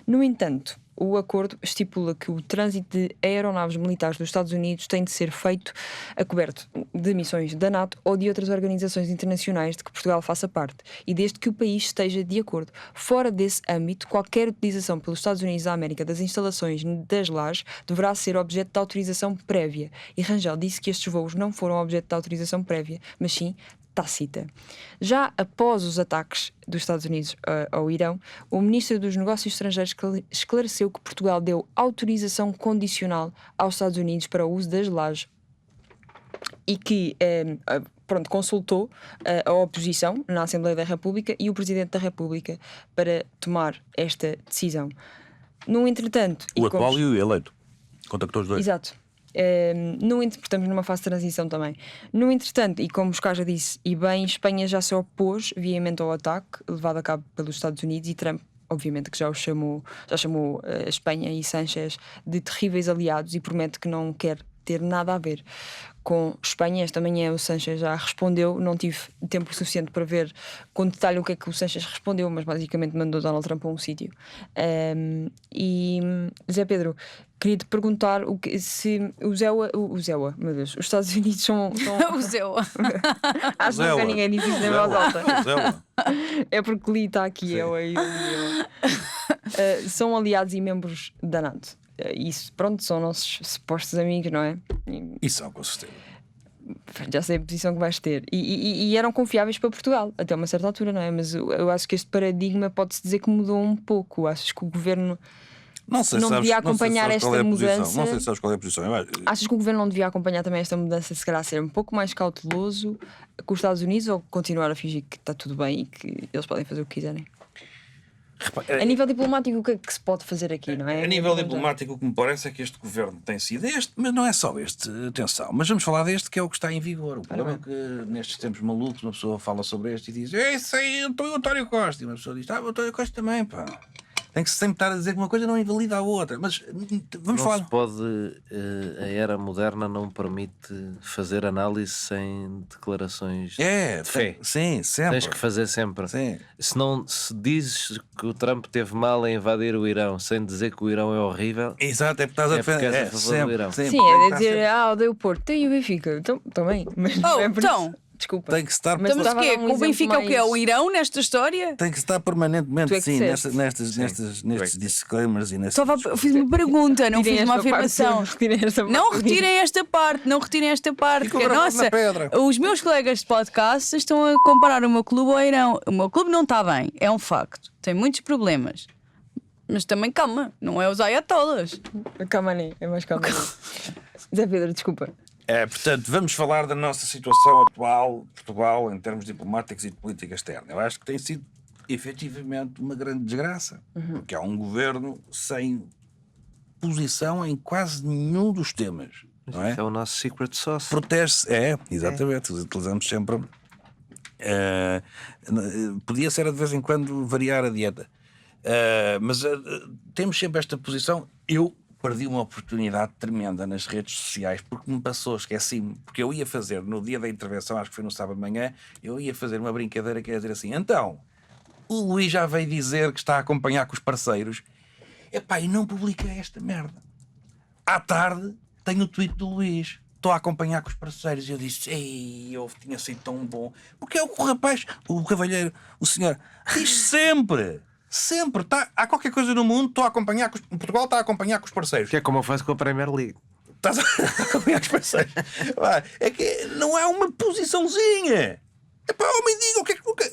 No entanto, o acordo estipula que o trânsito de aeronaves militares dos Estados Unidos tem de ser feito a coberto de missões da NATO ou de outras organizações internacionais de que Portugal faça parte, e desde que o país esteja de acordo. Fora desse âmbito, qualquer utilização pelos Estados Unidos da América das instalações das lajes deverá ser objeto de autorização prévia. E Rangel disse que estes voos não foram objeto de autorização prévia, mas sim tácita. Já após os ataques dos Estados Unidos ao Irão, o Ministro dos Negócios Estrangeiros esclareceu que Portugal deu autorização condicional aos Estados Unidos para o uso das lajes e que consultou a oposição na Assembleia da República e o Presidente da República para tomar esta decisão. No entretanto... O atual e o eleito. Contactou os dois. Exato. Estamos numa fase de transição também. No entretanto, e como o Oscar já disse, e bem, Espanha já se opôs veemente ao ataque levado a cabo pelos Estados Unidos, e Trump, obviamente, que já chamou a Espanha e Sánchez de terríveis aliados e promete que não quer ter nada a ver com Espanha. Esta manhã o Sánchez já respondeu, não tive tempo suficiente para ver com detalhe o que é que o Sánchez respondeu, mas basicamente mandou Donald Trump a um sítio. E Zé Pedro, queria-te perguntar se meu Deus, os Estados Unidos são... O Zéu. Acho que nunca ninguém disse isso na voz alta. Zéu. É porque Li está aqui, eu aí. São aliados e membros da NATO. Isso, pronto, são nossos supostos amigos, não é? E são, com certeza. Já sei a posição que vais ter. E eram confiáveis para Portugal, até uma certa altura, não é? Mas eu acho que este paradigma pode-se dizer que mudou um pouco. Achas que o governo não devia acompanhar esta mudança? Não sei se sabes qual é a posição. Achas que o governo não devia acompanhar também esta mudança, se calhar ser um pouco mais cauteloso com os Estados Unidos, ou continuar a fingir que está tudo bem e que eles podem fazer o que quiserem? A nível diplomático, o que é que se pode fazer aqui, não é? A nível diplomático, o que me parece é que este governo tem sido este, mas não é só este, atenção. Mas vamos falar deste, que é o que está em vigor. O problema é que nestes tempos malucos uma pessoa fala sobre este e diz: isso aí, eu estou o António Costa. E uma pessoa diz: o António Costa também, pá. Tem que se sempre estar a dizer que uma coisa não invalida a outra. Mas vamos falar. Não se pode, a era moderna não permite fazer análise sem declarações de fé. Sim, sempre. Tens que fazer sempre. Sim. Se dizes que o Trump teve mal em invadir o Irão sem dizer que o Irão é horrível, Exato, é porque estás a porque és a defender. favor do Irão. Sim, é dizer, odeio o Porto, tem o Benfica, então também. Mas não é por então. isso. Desculpa. Tem que estar, Mas Mas o quê? estava a dar um O Benfica é o quê? É o exemplo Irão nesta história? tem que estar permanentemente, Tu é que sim, disseste. nestes disclaimers e nestes. Fiz uma pergunta, não fiz uma afirmação. Não retirem esta parte, Ficou porque gravado nossa, na pedra. os meus colegas de podcast estão a comparar o meu clube ao Irão. O meu clube não está bem, é um facto. Tem muitos problemas. Mas também calma, não é os ayatollahs. Calma aí, é mais calma. Zé Pedro, desculpa. Portanto, vamos falar da nossa situação atual, Portugal, em termos diplomáticos e de política externa. Eu acho que tem sido efetivamente uma grande desgraça, porque há um governo sem posição em quase nenhum dos temas. Não é? é o nosso secret sauce. Protege-se, exatamente, utilizamos sempre. Podia ser de vez em quando variar a dieta, mas temos sempre esta posição. Eu perdi uma oportunidade tremenda nas redes sociais porque me passou, esqueci-me, porque eu ia fazer no dia da intervenção, acho que foi no sábado de manhã, eu ia fazer uma brincadeira que ia dizer assim: então, o Luís já veio dizer que está a acompanhar com os parceiros, epá, e não publiquei esta merda. À tarde tenho o tweet do Luís: estou a acompanhar com os parceiros. E eu disse: ei, eu tinha sido tão bom. Porque é o que o rapaz, o cavalheiro, o senhor, diz sempre. Sempre. Há qualquer coisa no mundo, estou a acompanhar Portugal está a acompanhar com os parceiros. Que é como eu faço com a Premier League. Estás a acompanhar com os parceiros. É que não há uma posiçãozinha. Epá, me diga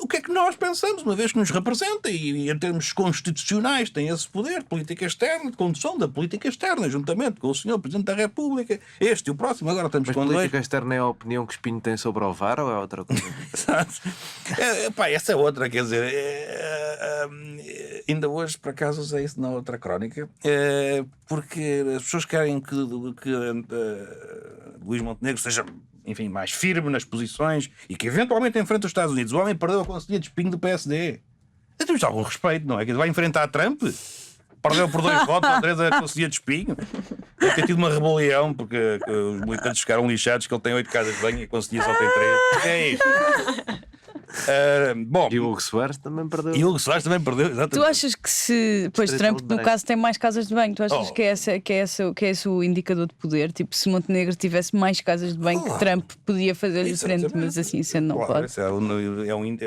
o que é que nós pensamos, uma vez que nos representa e em termos constitucionais tem esse poder de política externa, de condução da política externa, juntamente com o Sr. Presidente da República, este e o próximo, agora estamos Mas com política dois. externa é a opinião que o Espinho tem sobre o VAR ou é outra coisa? Exato. Epá, essa é outra, quer dizer, ainda hoje por acaso usei isso na outra crónica, porque as pessoas querem que Luís Montenegro seja, enfim, mais firme nas posições e que eventualmente enfrente os Estados Unidos. O homem perdeu a Conselhia de Espinho do PSD. Temos algum respeito, não é? Que vai enfrentar Trump? Perdeu por 2 votos ou 3 a Conselhia de Espinho? Deve ter tido uma rebelião porque os militantes ficaram lixados que ele tem 8 casas de banho e a Conselhia só tem 3. É isto. Bom, E o Hugo Soares também perdeu. e o Hugo Soares também perdeu, exatamente. Tu achas que se. Pois Estrela Trump, de no Belém. caso, tem mais casas de banho? Tu achas Oh. que é esse o indicador de poder? Tipo, se Montenegro tivesse mais casas de banho, que Trump podia fazer-lhe frente, mas assim sendo não Claro, pode. esse é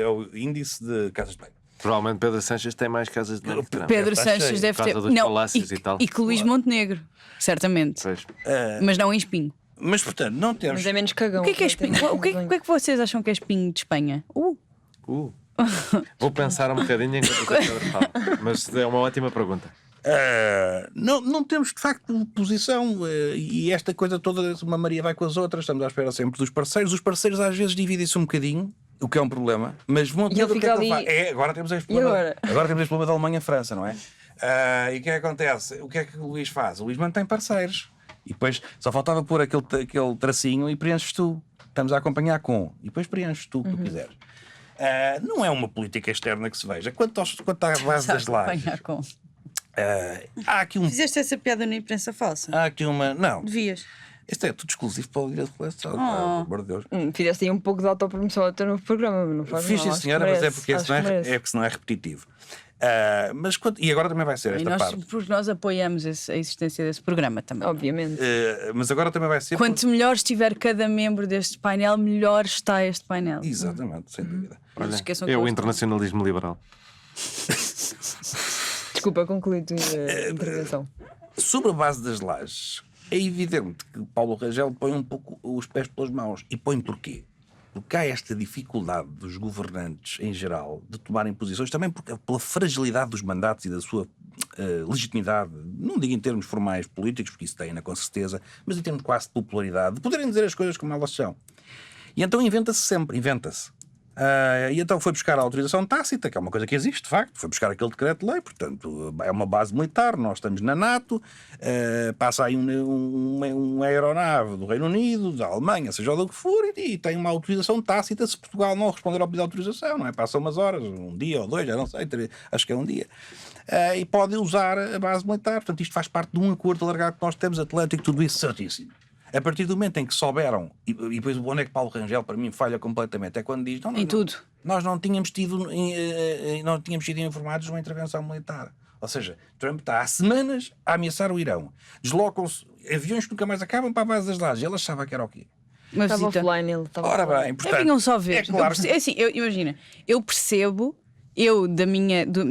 o índice de casas de banho. Provavelmente Pedro Sánchez tem mais casas de banho que Trump. Pedro Está Sanches cheio. deve Por ter. causa dos palácios e tal. E que Luís Montenegro, certamente. Pois. Mas não em Espinho. Mas, portanto, não temos. Mas é menos cagão. O que é que é Espinho? O que é que vocês acham que é Espinho de Espanha? Vou pensar um bocadinho enquanto o Pedro fala. Mas é uma ótima pergunta. Não temos de facto posição, e esta coisa toda, uma Maria vai com as outras, estamos à espera sempre dos parceiros. Os parceiros às vezes dividem-se um bocadinho, o que é um problema, mas vão E ele o que fica é que ele ali- faz? Agora temos este problema. agora? Temos este problema da Alemanha-França, não é? E o que é que acontece? O que é que o Luís faz? O Luís mantém parceiros. E depois só faltava pôr aquele tracinho e preenches tu. Estamos a acompanhar com. E depois preenches tu o que tu quiseres. Não é uma política externa que se veja. Quanto à base das lajes, Apanhar com. há aqui um. Fizeste essa piada na imprensa falsa? Há aqui uma. Não, Devias. isto é tudo exclusivo para o líder de colesterol. Pelo amor de Deus. Fizeste aí um pouco de autopromoção ao teu novo programa, mas não faz Fiz mal. sim, acho que senhora, mas é merece, porque acho senão que merece. senão é repetitivo. E agora também vai ser E esta parte. porque nós apoiamos a existência desse programa também. Obviamente. Mas agora também vai ser. Quanto melhor estiver cada membro deste painel, melhor está este painel. Exatamente, sem dúvida. Não se esqueçam que É o eles- internacionalismo liberal. Desculpa, concluí a tua intervenção. Sobre a base das lajes, é evidente que Paulo Rangel põe um pouco os pés pelas mãos. E põe porquê? Porque há esta dificuldade dos governantes em geral de tomarem posições, também pela fragilidade dos mandatos e da sua legitimidade, não digo em termos formais políticos, porque isso tem, com certeza, mas em termos quase de popularidade, de poderem dizer as coisas como elas são. E então inventa-se sempre, inventa-se. E então foi buscar a autorização tácita, que é uma coisa que existe, de facto. Foi buscar aquele decreto-lei, portanto, é uma base militar. Nós estamos na NATO, passa aí uma aeronave do Reino Unido, da Alemanha, seja o que for, e tem uma autorização tácita se Portugal não responder ao pedido de autorização, não é? Passa umas horas, um dia ou dois, já não sei, acho que é um dia. E pode usar a base militar. Portanto, isto faz parte de um acordo alargado que nós temos, Atlântico, tudo isso certíssimo. A partir do momento em que souberam, e depois onde é que Paulo Rangel para mim falha completamente, é quando diz Em tudo. nós não tínhamos sido informados de uma intervenção militar. Ou seja, Trump está há semanas a ameaçar o Irão. Deslocam-se aviões que nunca mais acabam para a base das lajes. Ele achava que era o quê? Uma Estava visita. offline, ele estava Ora offline. bem, portanto, Vinham só ver. é claro que- Imagina, eu percebo,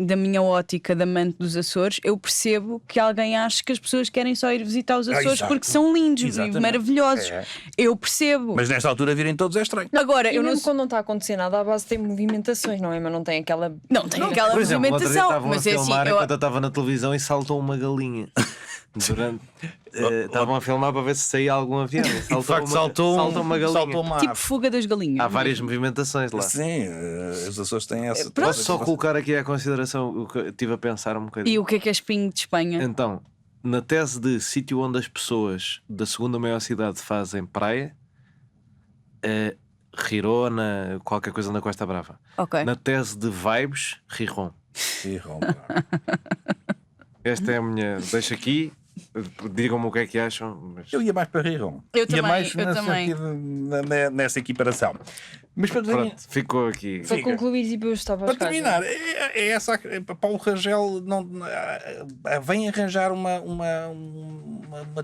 da minha ótica de amante dos Açores, eu percebo que alguém acha que as pessoas querem só ir visitar os Açores exato. porque são lindos Exatamente. e maravilhosos. É. Eu percebo. Mas nesta altura virem todos é estranho. Agora, E eu não mesmo quando não está a acontecer nada, a base tem movimentações, não é? Mas não tem aquela. Não tem aquela Por exemplo, outro dia movimentação. estavam a Mas é assim, filmar enquanto eu estava na televisão e saltou uma galinha. Estavam a filmar para ver se saía algum avião. De facto, saltou uma galinha. saltou uma tipo ave. fuga das galinhas. Há várias movimentações lá. Sim, os Açores têm essa. Posso só colocar aqui à consideração o que eu estive a pensar um bocadinho? E o que é espinho de Espanha? Então, na tese de sítio onde as pessoas da segunda maior cidade fazem praia, Girona, qualquer coisa na Costa Brava. Ok. Na tese de vibes, Rijon. Esta é a minha. Deixo aqui, digam-me o que é que acham. Mas... Eu ia mais para Rijon. Eu Ia também, mais eu nesse também. sentido, nessa equiparação. Mas para Pronto, ficou aqui. Para concluir, e eu estava Para terminar, é essa. Paulo Rangel não, vem arranjar uma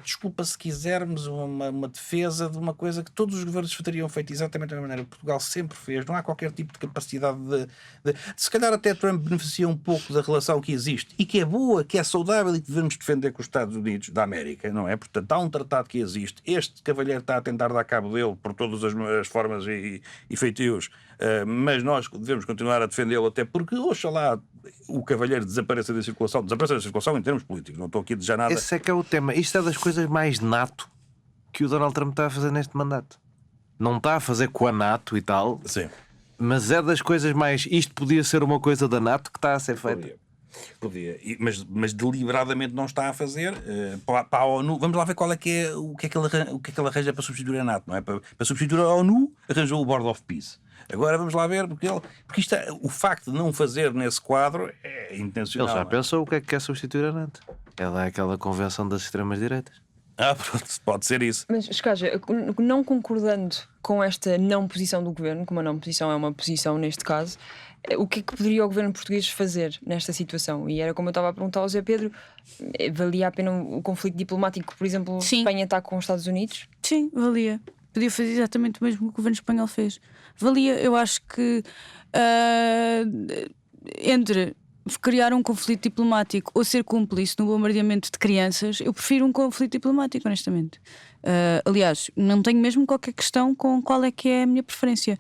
desculpa, se quisermos, uma defesa de uma coisa que todos os governos teriam feito exatamente da maneira que Portugal sempre fez. Não há qualquer tipo de capacidade se calhar até Trump beneficia um pouco da relação que existe e que é boa, que é saudável e que devemos defender com os Estados Unidos da América, não é? Portanto, há um tratado que existe. Este cavalheiro está a tentar dar cabo dele por todas as formas e feitios, mas nós devemos continuar a defendê-lo, até porque, oxalá, o cavalheiro desapareça da circulação em termos políticos, não estou aqui a desejar nada. Esse é que é o tema. Isto é das coisas mais nato que o Donald Trump está a fazer neste mandato. Não está a fazer com a NATO e tal, Sim. mas é das coisas mais. Isto podia ser uma coisa da NATO que está a ser feita. Podia. Mas deliberadamente não está a fazer. Para a ONU, vamos lá ver qual é que é o que é que ele arranja para substituir a NATO, não é? Para substituir a ONU, arranjou o Board of Peace. Agora vamos lá ver, porque isto o facto de não fazer nesse quadro é intencional. Ele já pensou o que é que quer substituir a NATO. É aquela convenção das extremas-direitas. Pronto, pode ser isso. Mas, Escaja, não concordando com esta não posição do governo, como a não posição é uma posição neste caso, o que é que poderia o governo português fazer nesta situação? E era como eu estava a perguntar ao Zé Pedro, valia a pena o conflito diplomático, por exemplo, Sim. Espanha está com os Estados Unidos? Sim, valia. Podia fazer exatamente o mesmo que o governo espanhol fez. Valia, eu acho que entre criar um conflito diplomático ou ser cúmplice no bombardeamento de crianças, eu prefiro um conflito diplomático, honestamente. Aliás, não tenho mesmo qualquer questão com qual é que é a minha preferência.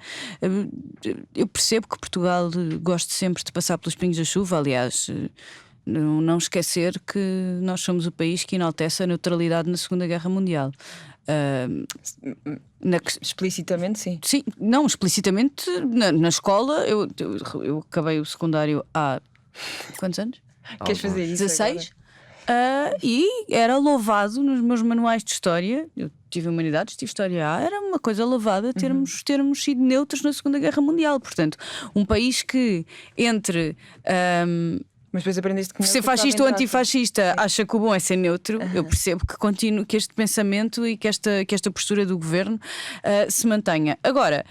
Eu percebo que Portugal goste sempre de passar pelos pingos da chuva, aliás. não esquecer que nós somos o país que enaltece a neutralidade na Segunda Guerra Mundial. Explicitamente, sim. Sim, não, explicitamente na escola. Eu acabei o secundário há quantos anos? Queres fazer isso? 16. E era louvado nos meus manuais de história. Eu tive humanidades, tive história A. Era uma coisa louvada termos sido neutros na Segunda Guerra Mundial. Portanto, um país que entre Mas depois aprendeste que ser fascista ou antifascista acha que o bom é ser neutro. Eu percebo que este pensamento e que esta postura do governo se mantenha. Agora,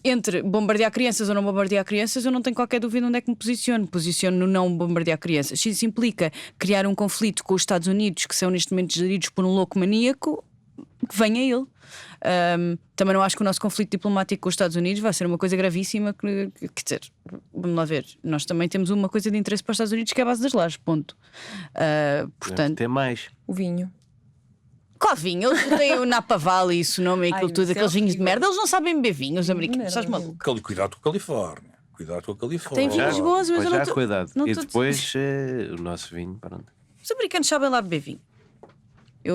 entre bombardear crianças ou não bombardear crianças, eu não tenho qualquer dúvida onde é que me posiciono. Posiciono no não bombardear crianças. Se isso implica criar um conflito com os Estados Unidos, que são neste momento geridos por um louco maníaco, venha ele. Também não acho que o nosso conflito diplomático com os Estados Unidos vai ser uma coisa gravíssima. Quer dizer, vamos lá ver, nós também temos uma coisa de interesse para os Estados Unidos, que é a base das lajes, ponto. Portanto, tem mais. O vinho. qual vinho? Eles têm o Napa Valley, isso nome, aquilo Ai, tudo, isso é aqueles vinhos de horrível. merda. Eles não sabem beber vinho, os americanos. Estás maluco? Cuidado com a Califórnia. Cuidado com a Califórnia. Tem vinhos bons, mas Pois eu não já, tô- cuidado. não E tô- depois o nosso vinho, pronto. Os americanos sabem lá beber vinho. Se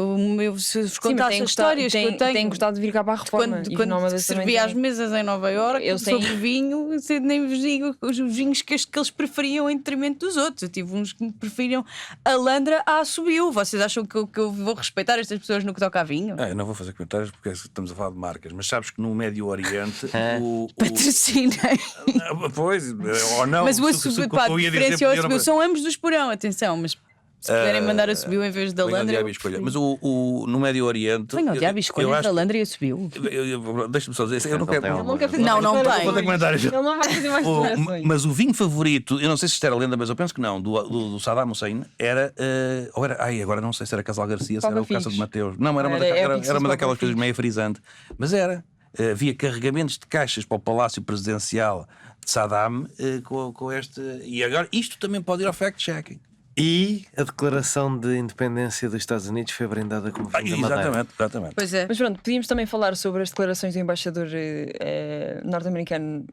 vos Sim, mas contasse têm as histórias que eu tenho. têm gostado de vir cá para a reforma. Quando, E os quando nómadas servi também às têm. mesas em Nova Iorque Eu sei. sobre vinho, eu nem vos digo os vinhos que eles preferiam em detrimento dos outros. Eu tive uns que preferiam a Landra à Assobio. Vocês acham que eu vou respeitar estas pessoas no que toca a vinho? Eu não vou fazer comentários porque estamos a falar de marcas, mas sabes que no Médio Oriente Patrocinem. Pois, ou não. Mas o se- se- Assobio, se- pá, a eu ia dizer, preferência ao podia- Assobio são ambos dos porão, atenção, mas se puderem mandar Assobio em vez da Venha ao Landra. diabo e escolha. Mas no Médio Oriente. Venha ao diabo e eu escolha acho entre a Landra e a Assobio. Deixa-me só dizer, eu não Ele quero. tem Não quer fazer Não, mais não declarações. tem. Vou ter comentários. Ele não vai fazer mais declarações. Mas o vinho favorito, eu não sei se isto era lenda, mas eu penso que não, do Saddam Hussein era. Ou era. Ai, agora não sei se era Casal Garcia, se era o Caça de Mateus. Não, era uma, Era- era Pixels uma daquelas Papa coisas Fix. meio frisante. Mas era. Havia carregamentos de caixas para o Palácio Presidencial de Saddam com este. E agora isto também pode ir ao fact-checking. E a declaração de independência dos Estados Unidos foi brindada como vinho da Madeira. Exatamente. Pois é. Mas pronto, podíamos também falar sobre as declarações do embaixador norte-americano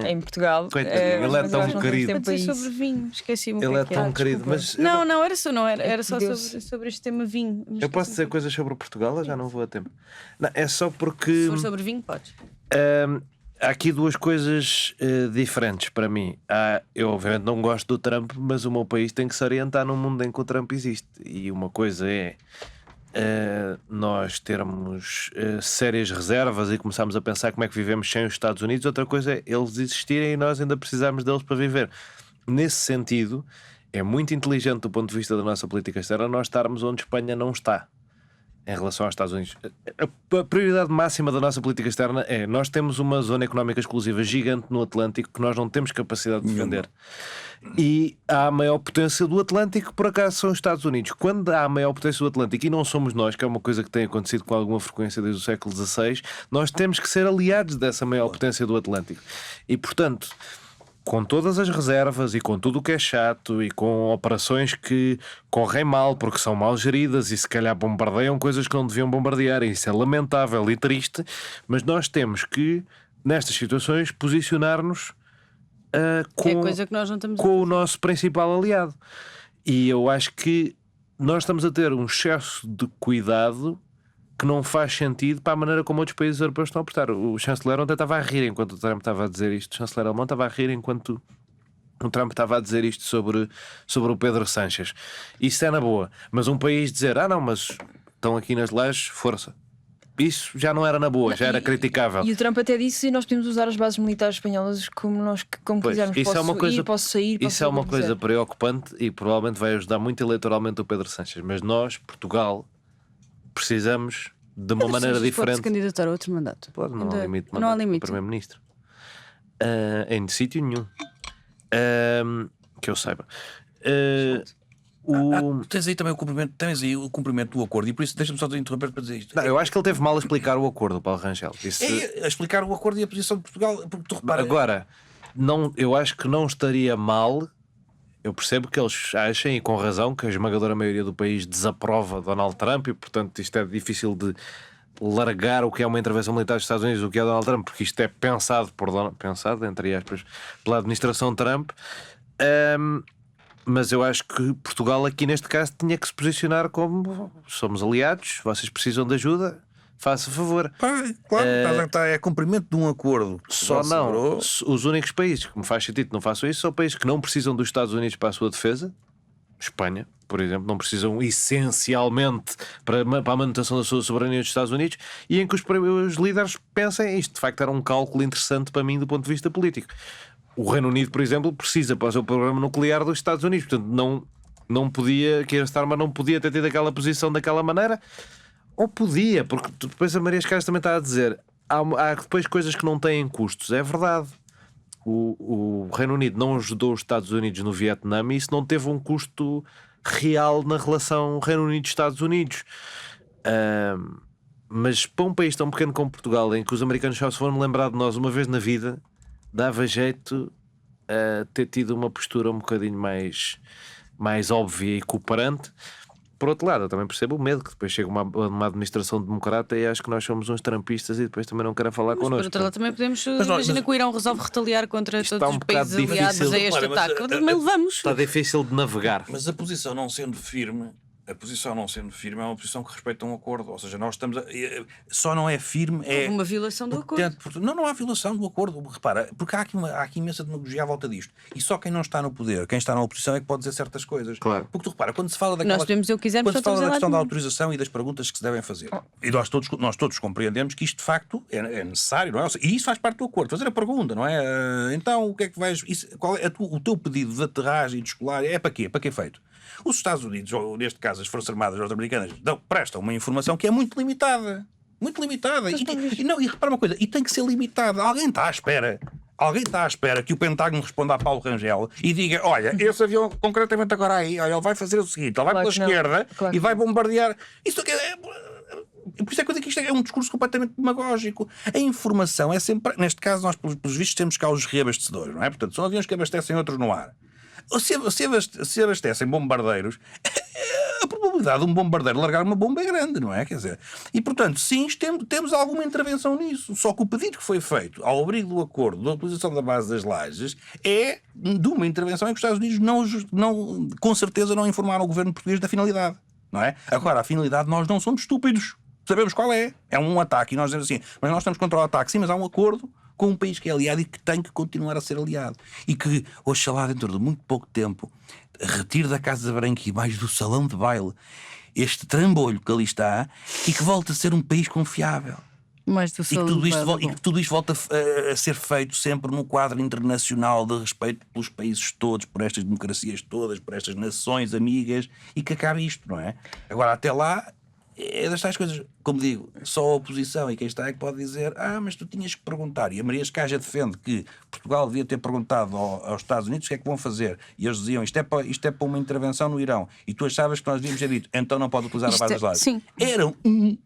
em Portugal. Coitadinho, ele é mas eu tão acho que não temos querido. tempo Para para dizer isso. sobre vinho, esqueci-me o Ele que é é que tão querido, mas Não, era só Deus. sobre este tema vinho. eu posso dizer coisas sobre Portugal ou já não vou a tempo? Não, é só porque Se for sobre vinho, podes. há aqui duas coisas diferentes para mim. Eu obviamente não gosto do Trump, mas o meu país tem que se orientar no mundo em que o Trump existe. E uma coisa é nós termos sérias reservas e começarmos a pensar como é que vivemos sem os Estados Unidos. Outra coisa é eles existirem e nós ainda precisarmos deles para viver. Nesse sentido, é muito inteligente do ponto de vista da nossa política externa nós estarmos onde Espanha não está em relação aos Estados Unidos. A prioridade máxima da nossa política externa é nós temos uma zona económica exclusiva gigante no Atlântico que nós não temos capacidade de defender. E há a maior potência do Atlântico, por acaso, são os Estados Unidos. Quando há a maior potência do Atlântico e não somos nós, que é uma coisa que tem acontecido com alguma frequência desde o século XVI, nós temos que ser aliados dessa maior potência do Atlântico. E, portanto, com todas as reservas e com tudo o que é chato e com operações que correm mal porque são mal geridas e se calhar bombardeiam coisas que não deviam bombardear, e isso é lamentável e triste, mas nós temos que, nestas situações, posicionar-nos Que é coisa que nós não estamos a com o nosso principal aliado. E eu acho que nós estamos a ter um excesso de cuidado que não faz sentido para a maneira como outros países europeus estão a portar. O chanceler ontem estava a rir enquanto o Trump estava a dizer isto. O chanceler alemão estava a rir enquanto o Trump estava a dizer isto sobre o Pedro Sánchez. Isso é na boa. Mas um país dizer, não, mas estão aqui nas leis, força. Isso já não era na boa, já era criticável. E o Trump até disse que nós podemos usar as bases militares espanholas como Pois, quisermos. isso Posso é uma coisa, ir, posso sair, posso isso é uma fazer o que coisa quiser. preocupante e provavelmente vai ajudar muito eleitoralmente o Pedro Sánchez. Mas nós, Portugal, precisamos de uma maneira Pode-se diferente. candidatar a outro mandato. Pode, não há Ainda- limite de não há mandato limite. para Primeiro-Ministro. Em sítio nenhum. Que eu saiba. Tens aí também o cumprimento do acordo, e por isso deixa-me só te interromper para dizer isto. Não, eu acho que ele teve mal a explicar o acordo, Paulo Rangel. Disse... É a explicar o acordo e a posição de Portugal, porque tu repara. Agora, eu acho que não estaria mal. Eu percebo que eles achem, e com razão, que a esmagadora maioria do país desaprova Donald Trump e, portanto, isto é difícil de largar o que é uma intervenção militar dos Estados Unidos, o que é Donald Trump, porque isto é pensado, entre aspas, pela administração Trump. Mas eu acho que Portugal aqui neste caso tinha que se posicionar como somos aliados, vocês precisam de ajuda, faça favor. Claro, é cumprimento de um acordo. Só não, os únicos países que me faz sentido que não façam isso são países que não precisam dos Estados Unidos para a sua defesa. Espanha, por exemplo, não precisam essencialmente para a manutenção da sua soberania dos Estados Unidos, e em que os líderes pensem isto de facto era um cálculo interessante para mim do ponto de vista político. O Reino Unido, por exemplo, precisa para o seu programa nuclear dos Estados Unidos, portanto não podia, que esta arma não podia ter tido aquela posição daquela maneira, ou podia, porque depois a Maria Escaras também está a dizer há depois coisas que não têm custos, é verdade. O Reino Unido não ajudou os Estados Unidos no Vietnã e isso não teve um custo real na relação Reino Unido-Estados Unidos. Mas para um país tão pequeno como Portugal, em que os americanos só se foram lembrar de nós uma vez na vida, dava jeito a ter tido uma postura um bocadinho mais óbvia e cooperante. Por outro lado, eu também percebo o medo que depois chega uma administração democrata e acho que nós somos uns trampistas e depois também não querem falar connosco. Por outro lado, também podemos, imagina que o Irão resolve retaliar contra todos os países aliados a este ataque. Também levamos. Está difícil de navegar. Mas a posição não sendo firme é uma posição que respeita um acordo. Ou seja, nós estamos só não é firme. Houve uma violação do acordo. Não há violação do acordo. Repara, porque há aqui imensa demagogia à volta disto. E só quem não está no poder, quem está na oposição é que pode dizer certas coisas. Claro. Porque tu repara, quando se fala daquela... Nós podemos dizer o que quisermos, quando se fala da questão da autorização e das perguntas que se devem fazer. E nós todos compreendemos que isto de facto é necessário, não é? E isso faz parte do acordo. Fazer a pergunta, não é? Então, o que é que vais... qual é o teu pedido de aterragem e de escolar? É para quê? Para que é feito? Os Estados Unidos, ou neste caso as Forças Armadas norte-americanas, prestam uma informação que é muito limitada. Muito limitada. E repara uma coisa, e tem que ser limitada. Alguém está à espera que o Pentágono responda a Paulo Rangel e diga, olha, esse avião concretamente agora aí, olha, ele vai fazer o seguinte, ele vai pela esquerda e vai bombardear. Isso é... Por isso é que eu digo que isto é um discurso completamente demagógico. A informação é sempre... Neste caso, nós, pelos vistos, temos cá os reabastecedores, não é? Portanto, são aviões que abastecem outros no ar. Se abastecem bombardeiros, a probabilidade de um bombardeiro largar uma bomba é grande, não é? Quer dizer, e portanto, sim, temos alguma intervenção nisso. Só que o pedido que foi feito ao abrigo do acordo da utilização da base das lajes é de uma intervenção em que os Estados Unidos não, com certeza não informaram o governo português da finalidade, não é? Agora, a finalidade, nós não somos estúpidos. Sabemos qual é. É um ataque e nós dizemos assim, mas nós estamos contra o ataque. Sim, mas há um acordo com um país que é aliado e que tem que continuar a ser aliado. E que, oxalá, dentro de muito pouco tempo, retire da Casa Branca e mais do salão de baile este trambolho que ali está e que volte a ser um país confiável. Mais do salão de baile. E que tudo isto volte a ser feito sempre num quadro internacional de respeito pelos países todos, por estas democracias todas, por estas nações amigas, e que acabe isto, não é? Agora, até lá... É das tais coisas, como digo, só a oposição e quem está é que pode dizer mas tu tinhas que perguntar. E a Maria Escaja defende que Portugal devia ter perguntado aos Estados Unidos o que é que vão fazer. E eles diziam, isto é para uma intervenção no Irão. E tu achavas que nós devíamos ter dito, então não pode utilizar a base das lajes. Sim. Era um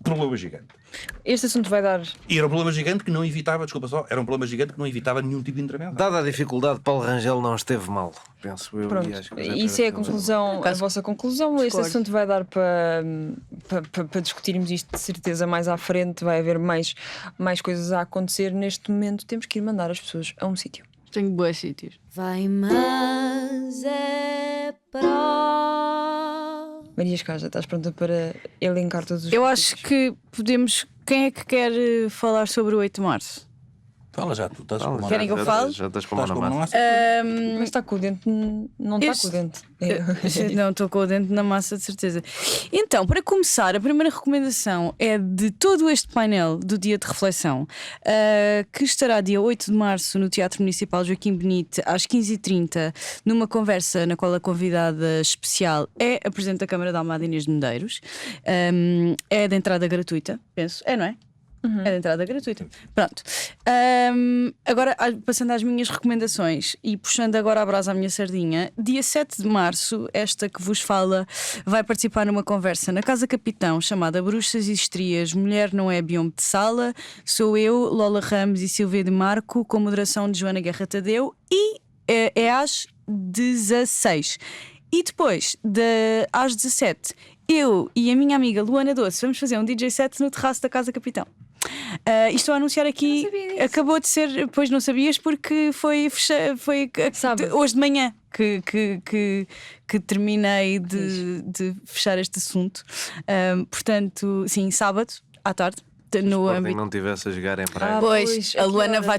problema gigante. Este assunto vai dar... E era um problema gigante que não evitava, era um problema gigante que não evitava nenhum tipo de intervenção. Dada a dificuldade, Paulo Rangel não esteve mal, penso eu. Pronto, isso é a conclusão, a vossa conclusão. Este assunto vai dar para discutirmos isto de certeza mais à frente. Vai haver mais coisas a acontecer. Neste momento temos que ir mandar as pessoas a um sítio. Tenho bons sítios. Vai, mas é pró. Maria Escaja, estás pronta para elencar todos os... Eu acho que podemos... Quem é que quer falar sobre o 8 de março? Fala já, tu estás com uma... Querem que eu fale? Já estás com uma na massa. Mas está com o dente... Não está com o dente. Não, estou com o dente na massa, de certeza. Então, para começar, a primeira recomendação é de todo este painel do Dia de Reflexão, que estará dia 8 de março no Teatro Municipal Joaquim Benite, às 15h30, numa conversa na qual a convidada especial é a Presidente da Câmara de Almada, Inês de Medeiros. É de entrada gratuita, penso. É, não é? Uhum. É de entrada gratuita. Pronto. Agora, passando às minhas recomendações e puxando agora a brasa à minha sardinha, dia 7 de março, esta que vos fala vai participar numa conversa na Casa Capitão chamada Bruxas e Estrias, Mulher não é biombo de sala. Sou eu, Lola Ramos e Silvia de Marco, com moderação de Joana Guerra Tadeu, e é às 16. E depois, às 17, eu e a minha amiga Luana Doce vamos fazer um DJ set no terraço da Casa Capitão. E estou a anunciar aqui, acabou de ser, pois não sabias, porque foi Sábado. hoje de manhã que terminei de fechar este assunto. Portanto, sim, sábado à tarde. No Sporting âmbito. não tivesse a jogar em Praga. Pois, a a que Luana vai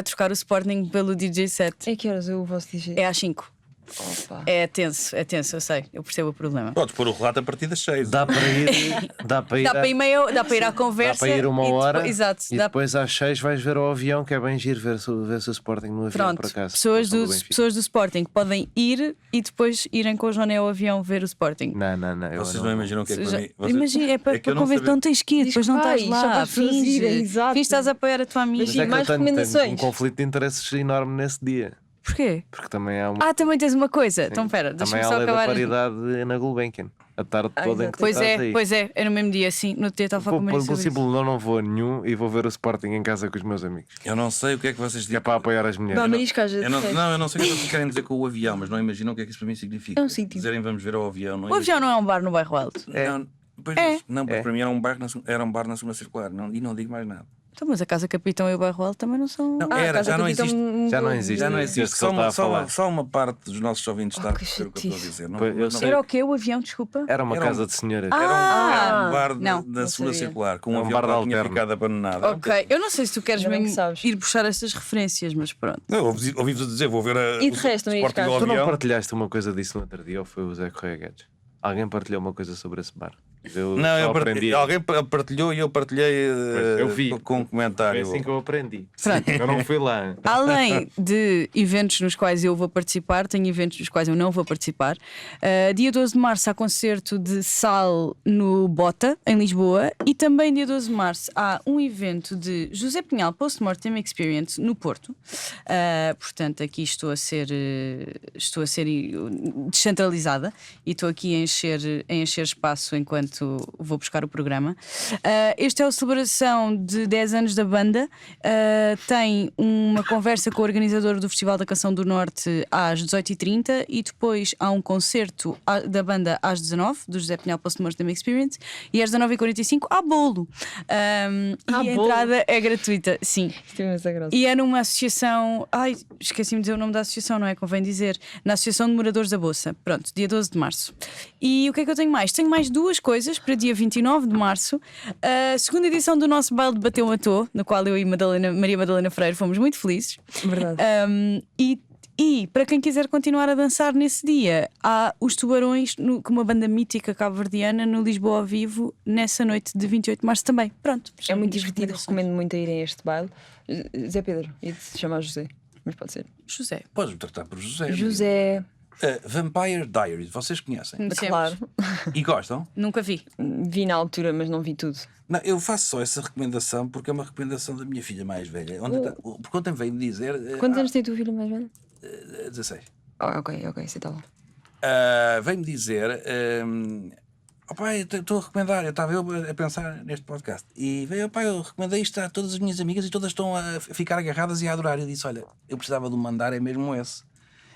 horas? trocar o Sporting pelo DJ set. É que horas eu posso dizer? É às 5. Opa. É tenso, eu sei, eu percebo o problema. Podes pôr o relato a partir das 6. Dá para ir, dá para ir, Dá para ir, dá para ir à conversa. dá para ir uma e depois- hora exato. e Dá depois às 6 vais ver o avião, que é bem giro ver se o Sporting no avião Pronto, por acaso. pessoas Não do, são Benfica. pessoas do Sporting podem ir e depois irem com o Joné ao avião ver o Sporting. Não. Vocês não imaginam o que é que para Já- mim. Vocês- Imagina, é para, é que eu para não convencer, sabia- não tens que ir, Diz depois que não estás vais, lá. só para as pessoas irem, exato. Finge que estás a apoiar a tua amiga. Mas é que mais eu tenho recomendações. um conflito de interesses enorme nesse dia. Porquê? Porque também há uma. Também tens uma coisa. Então, pera, Também deixa-me há só a lei da acabar. paridade na Gulbenkian. A tarde toda em que exato. tu estás aí. Pois é, no mesmo dia, sim. No dia estava a falar com o Por Maria sobre simples, isso. não vou a nenhum e vou ver o Sporting em casa com os meus amigos. Eu não sei o que é que vocês É dizem. para apoiar as mulheres. Vá, Mariscas, Eu não sei o que vocês querem dizer com o avião, mas não imaginam o que é que isso para mim significa. É um sítio. Dizerem vamos ver ao avião. Não O avião não é um bar no bairro alto. Não, pois É. não, porque É. para mim era um bar na segunda circular. E não digo mais nada. Então, mas a Casa Capitão e o bairro alto também não são. Não, era, já não existe. Já não existe. Já não Este existe. que ele está a falar. Só uma parte dos nossos ouvintes está a que perceber o que eu estou a chatice. dizer. Não, Pois, eu não- sei. Era o quê? O avião, desculpa? Era uma Era um- casa de senhoras. Era Ah, um bar não, da não segunda sabia. circular, com É um um avião bar que de lá tinha alterno. ficado abandonado. Ok, eu não sei se tu queres Ainda bem mesmo que sabes. ir puxar estas referências, mas pronto. Não, ouvi-vos a dizer, vou ver E de resto, o não ias Sporting cá? ao Tu não avião. partilhaste uma coisa disso no outro dia ou foi o Zé Correia Guedes? Alguém partilhou uma coisa sobre esse bar? Eu Não, só eu aprendi. alguém partilhou e eu partilhei Eu vi. com um Foi comentário. assim que eu aprendi. Pronto. Eu não fui lá. Além de eventos nos quais eu vou participar, tenho eventos nos quais eu não vou participar. Dia 12 de março há concerto de Sal no Bota, em Lisboa, e também dia 12 de março há um evento de José Pinhal Post-Mortem Experience no Porto. Portanto, aqui estou a ser descentralizada e estou aqui a encher espaço enquanto vou buscar o programa. Este é a celebração de 10 anos da banda. Tem uma conversa com o organizador do Festival da Canção do Norte às 18h30 e depois há um concerto da banda às 19h, do José Pinhal Post-Mortem Experience, e às 19h45 há bolo. E a bolo? entrada é gratuita, sim. Isto é imensa graça. E é numa associação. Ai, esqueci-me de dizer o nome da associação, não é? Convém dizer. Na Associação de Moradores da Bolsa. Pronto, dia 12 de março. E o que é que eu tenho mais? Tenho mais duas coisas para dia 29 de março. A segunda edição do nosso baile de Bateu Matou, no qual eu e Maria Madalena Freire fomos muito felizes. Verdade. E para quem quiser continuar a dançar nesse dia, há os Tubarões, com uma banda mítica cabo-verdiana, no Lisboa ao vivo, nessa noite de 28 de março também. Pronto. É muito divertido, recomendações. recomendo muito a irem a este baile. Zé Pedro, ia-te chamar José, mas pode ser. José. Podes-me tratar por José. José, Vampire Diaries, vocês conhecem? Conhecemos. claro. E gostam? Nunca vi. Vi na altura, mas não vi tudo. Não, eu faço só essa recomendação porque é uma recomendação da minha filha mais velha. Porque ontem veio-me dizer. Quantos anos tem a tua filha mais velha? 16. Ok, você está lá. Veio-me dizer. Pai, estou a recomendar. Eu estava a pensar neste podcast. E veio, pai, eu recomendei isto a todas as minhas amigas e todas estão a ficar agarradas e a adorar. Eu disse: olha, eu precisava de um mandar, é mesmo esse.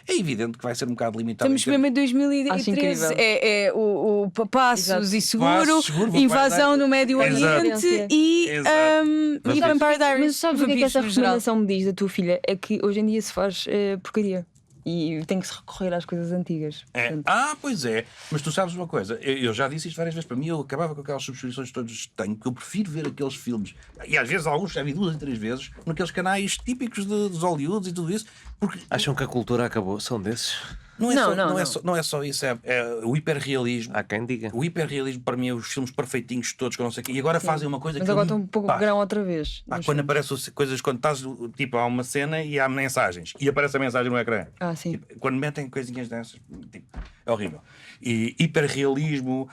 É evidente que vai ser um bocado limitado. Estamos em termos- mesmo em Acho 2013. incrível. É o Passos Exato. e Seguro, Passos, Seguro, Invasão vai- no Médio Exato. Oriente e Exato. e Vampire Diaries. Mas sabes o que é que essa Vampiros no geral. recomendação me diz da tua filha? É que hoje em dia se faz porcaria. E tem que se recorrer às coisas antigas. É. Portanto, Pois é. Mas tu sabes uma coisa, eu já disse isto várias vezes. Para mim, eu acabava com aquelas subscrições todas que tenho, porque eu prefiro ver aqueles filmes, e às vezes alguns já vi 2 ou 3 vezes, naqueles canais típicos dos Hollywoods e tudo isso, porque Acham que a cultura acabou? São desses? não é, Não, só, não, não, não. É, só, não é só isso, é o hiperrealismo. Há quem diga. O hiperrealismo para mim é os filmes perfeitinhos todos, que eu não sei o quê. E agora fazem uma coisa mas que agora eu estão me um pouco passa. grão outra vez. Pá, Mas quando pronto. aparecem coisas, quando estás, tipo, há uma cena e há mensagens, e aparece a mensagem no ecrã. Sim. Tipo, quando metem coisinhas dessas, tipo, é horrível. E hiperrealismo,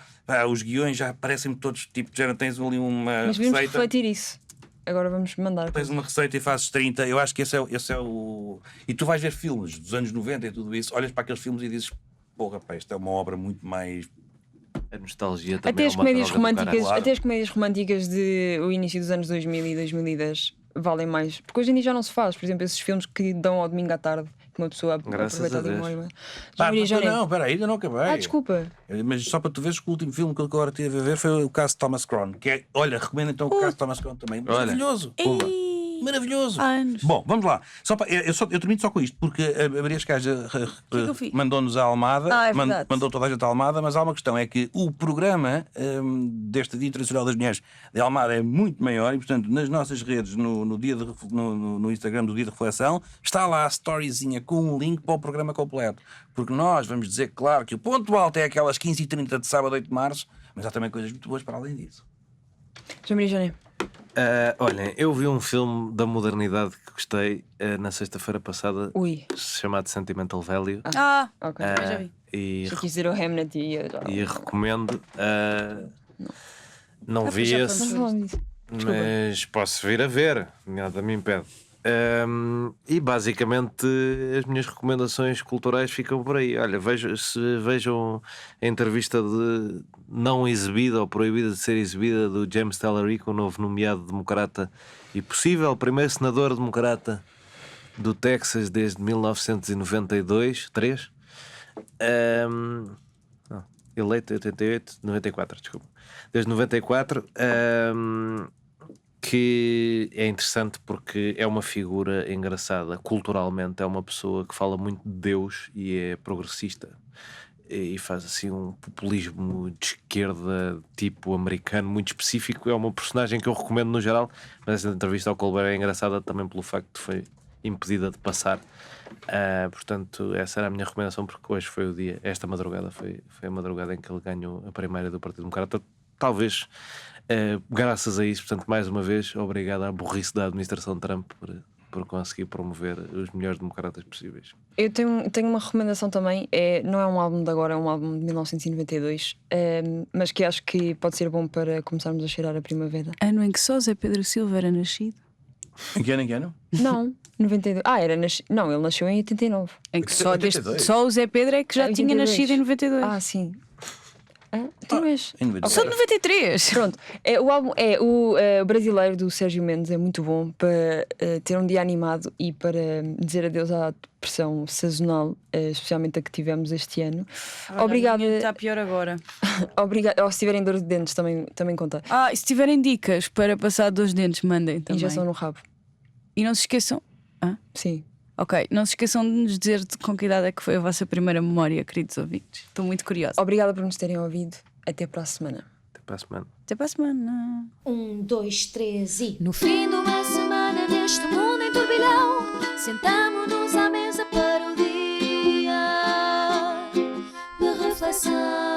os guiões já parecem-me todos, tipo, já tens ali uma Mas devemos receita. refletir isso. Agora vamos mandar. Tens uma receita e fazes 30. Eu acho que esse é o. E tu vais ver filmes dos anos 90 e tudo isso, olhas para aqueles filmes e dizes: porra, pá, isto é uma obra muito mais. A nostalgia também Até é as uma comédias droga do românticas, caralho. até as comédias românticas de o início dos anos 2000 e 2010 valem mais. Porque hoje em dia já não se faz. Por exemplo, esses filmes que dão ao domingo à tarde, uma pessoa Graças aproveita a ali Deus. uma hora. Pá, Maria Joana, não, espera aí, ainda não acabei. desculpa. Mas só para tu veres que o último filme que eu agora tive a ver foi o caso de Thomas Crown. Que é, olha, recomendo então o caso de Thomas Crown também. Olha. Maravilhoso. Pumba. Maravilhoso. Anos. Bom, vamos lá. Eu termino só com isto, porque a Maria Escaja que eu fiz? mandou-nos a Almada, Ah, é verdade. mandou toda a gente a Almada, mas há uma questão: é que o programa deste Dia Internacional das Mulheres de Almada é muito maior e, portanto, nas nossas redes, no Instagram do Dia de Reflexão, está lá a storyzinha com um link para o programa completo. Porque nós vamos dizer, claro, que o ponto alto é aquelas 15h30 de sábado, 8 de março, mas há também coisas muito boas para além disso. João Maria Joana. Olhem, eu vi um filme da modernidade que gostei na sexta-feira passada, Ui. chamado Sentimental Value. Ok. Ah, já vi. E, Já quis dizer o Hamnet e eu já. e recomendo. Não vi já esse, Não falamos disso. mas posso vir a ver, nada me impede. E basicamente as minhas recomendações culturais ficam por aí. Olha, vejam a entrevista de não exibida ou proibida de ser exibida do James Tallarico, o novo nomeado democrata e possível primeiro senador democrata do Texas desde 1992, 3. Eleito em 94, desculpa. Desde 94. Que é interessante porque é uma figura engraçada culturalmente, é uma pessoa que fala muito de Deus e é progressista e faz assim um populismo de esquerda tipo americano muito específico. É uma personagem que eu recomendo no geral, mas essa entrevista ao Colbert é engraçada também pelo facto de foi impedida de passar. Portanto, essa era a minha recomendação, porque hoje foi o dia, esta madrugada foi a madrugada em que ele ganhou a primária do Partido Democrata. Talvez graças a isso, portanto, mais uma vez, obrigado à burrice da administração Trump por conseguir promover os melhores democratas possíveis. Eu tenho uma recomendação também. Não é um álbum de agora, é um álbum de 1992, mas que acho que pode ser bom para começarmos a cheirar a primavera. Ano em que só Zé Pedro Silva era nascido. Em que ano? Não, 92. Não, ele nasceu em 89. Em que só, 82. só o Zé Pedro é que já tinha 82. nascido em 92. Sim. Tu és. Em 92. Só de 93. Pronto, o álbum é o brasileiro do Sérgio Mendes, é muito bom para ter um dia animado e para dizer adeus à depressão sazonal, especialmente a que tivemos este ano. Obrigada. Está pior agora. Obrigada. Ou se tiverem dor de dentes, também conta. E se tiverem dicas para passar dos dentes, mandem também. Injeção no rabo. E não se esqueçam. Sim. Ok, não se esqueçam de nos dizer com que idade é que foi a vossa primeira memória, queridos ouvintes. Estou muito curiosa. Obrigada por nos terem ouvido. Até para a semana. Até para a semana. Até para a semana. 1, 2, 3 e. No fim de uma semana neste mundo em turbilhão, sentamo-nos à mesa para o dia de reflexão.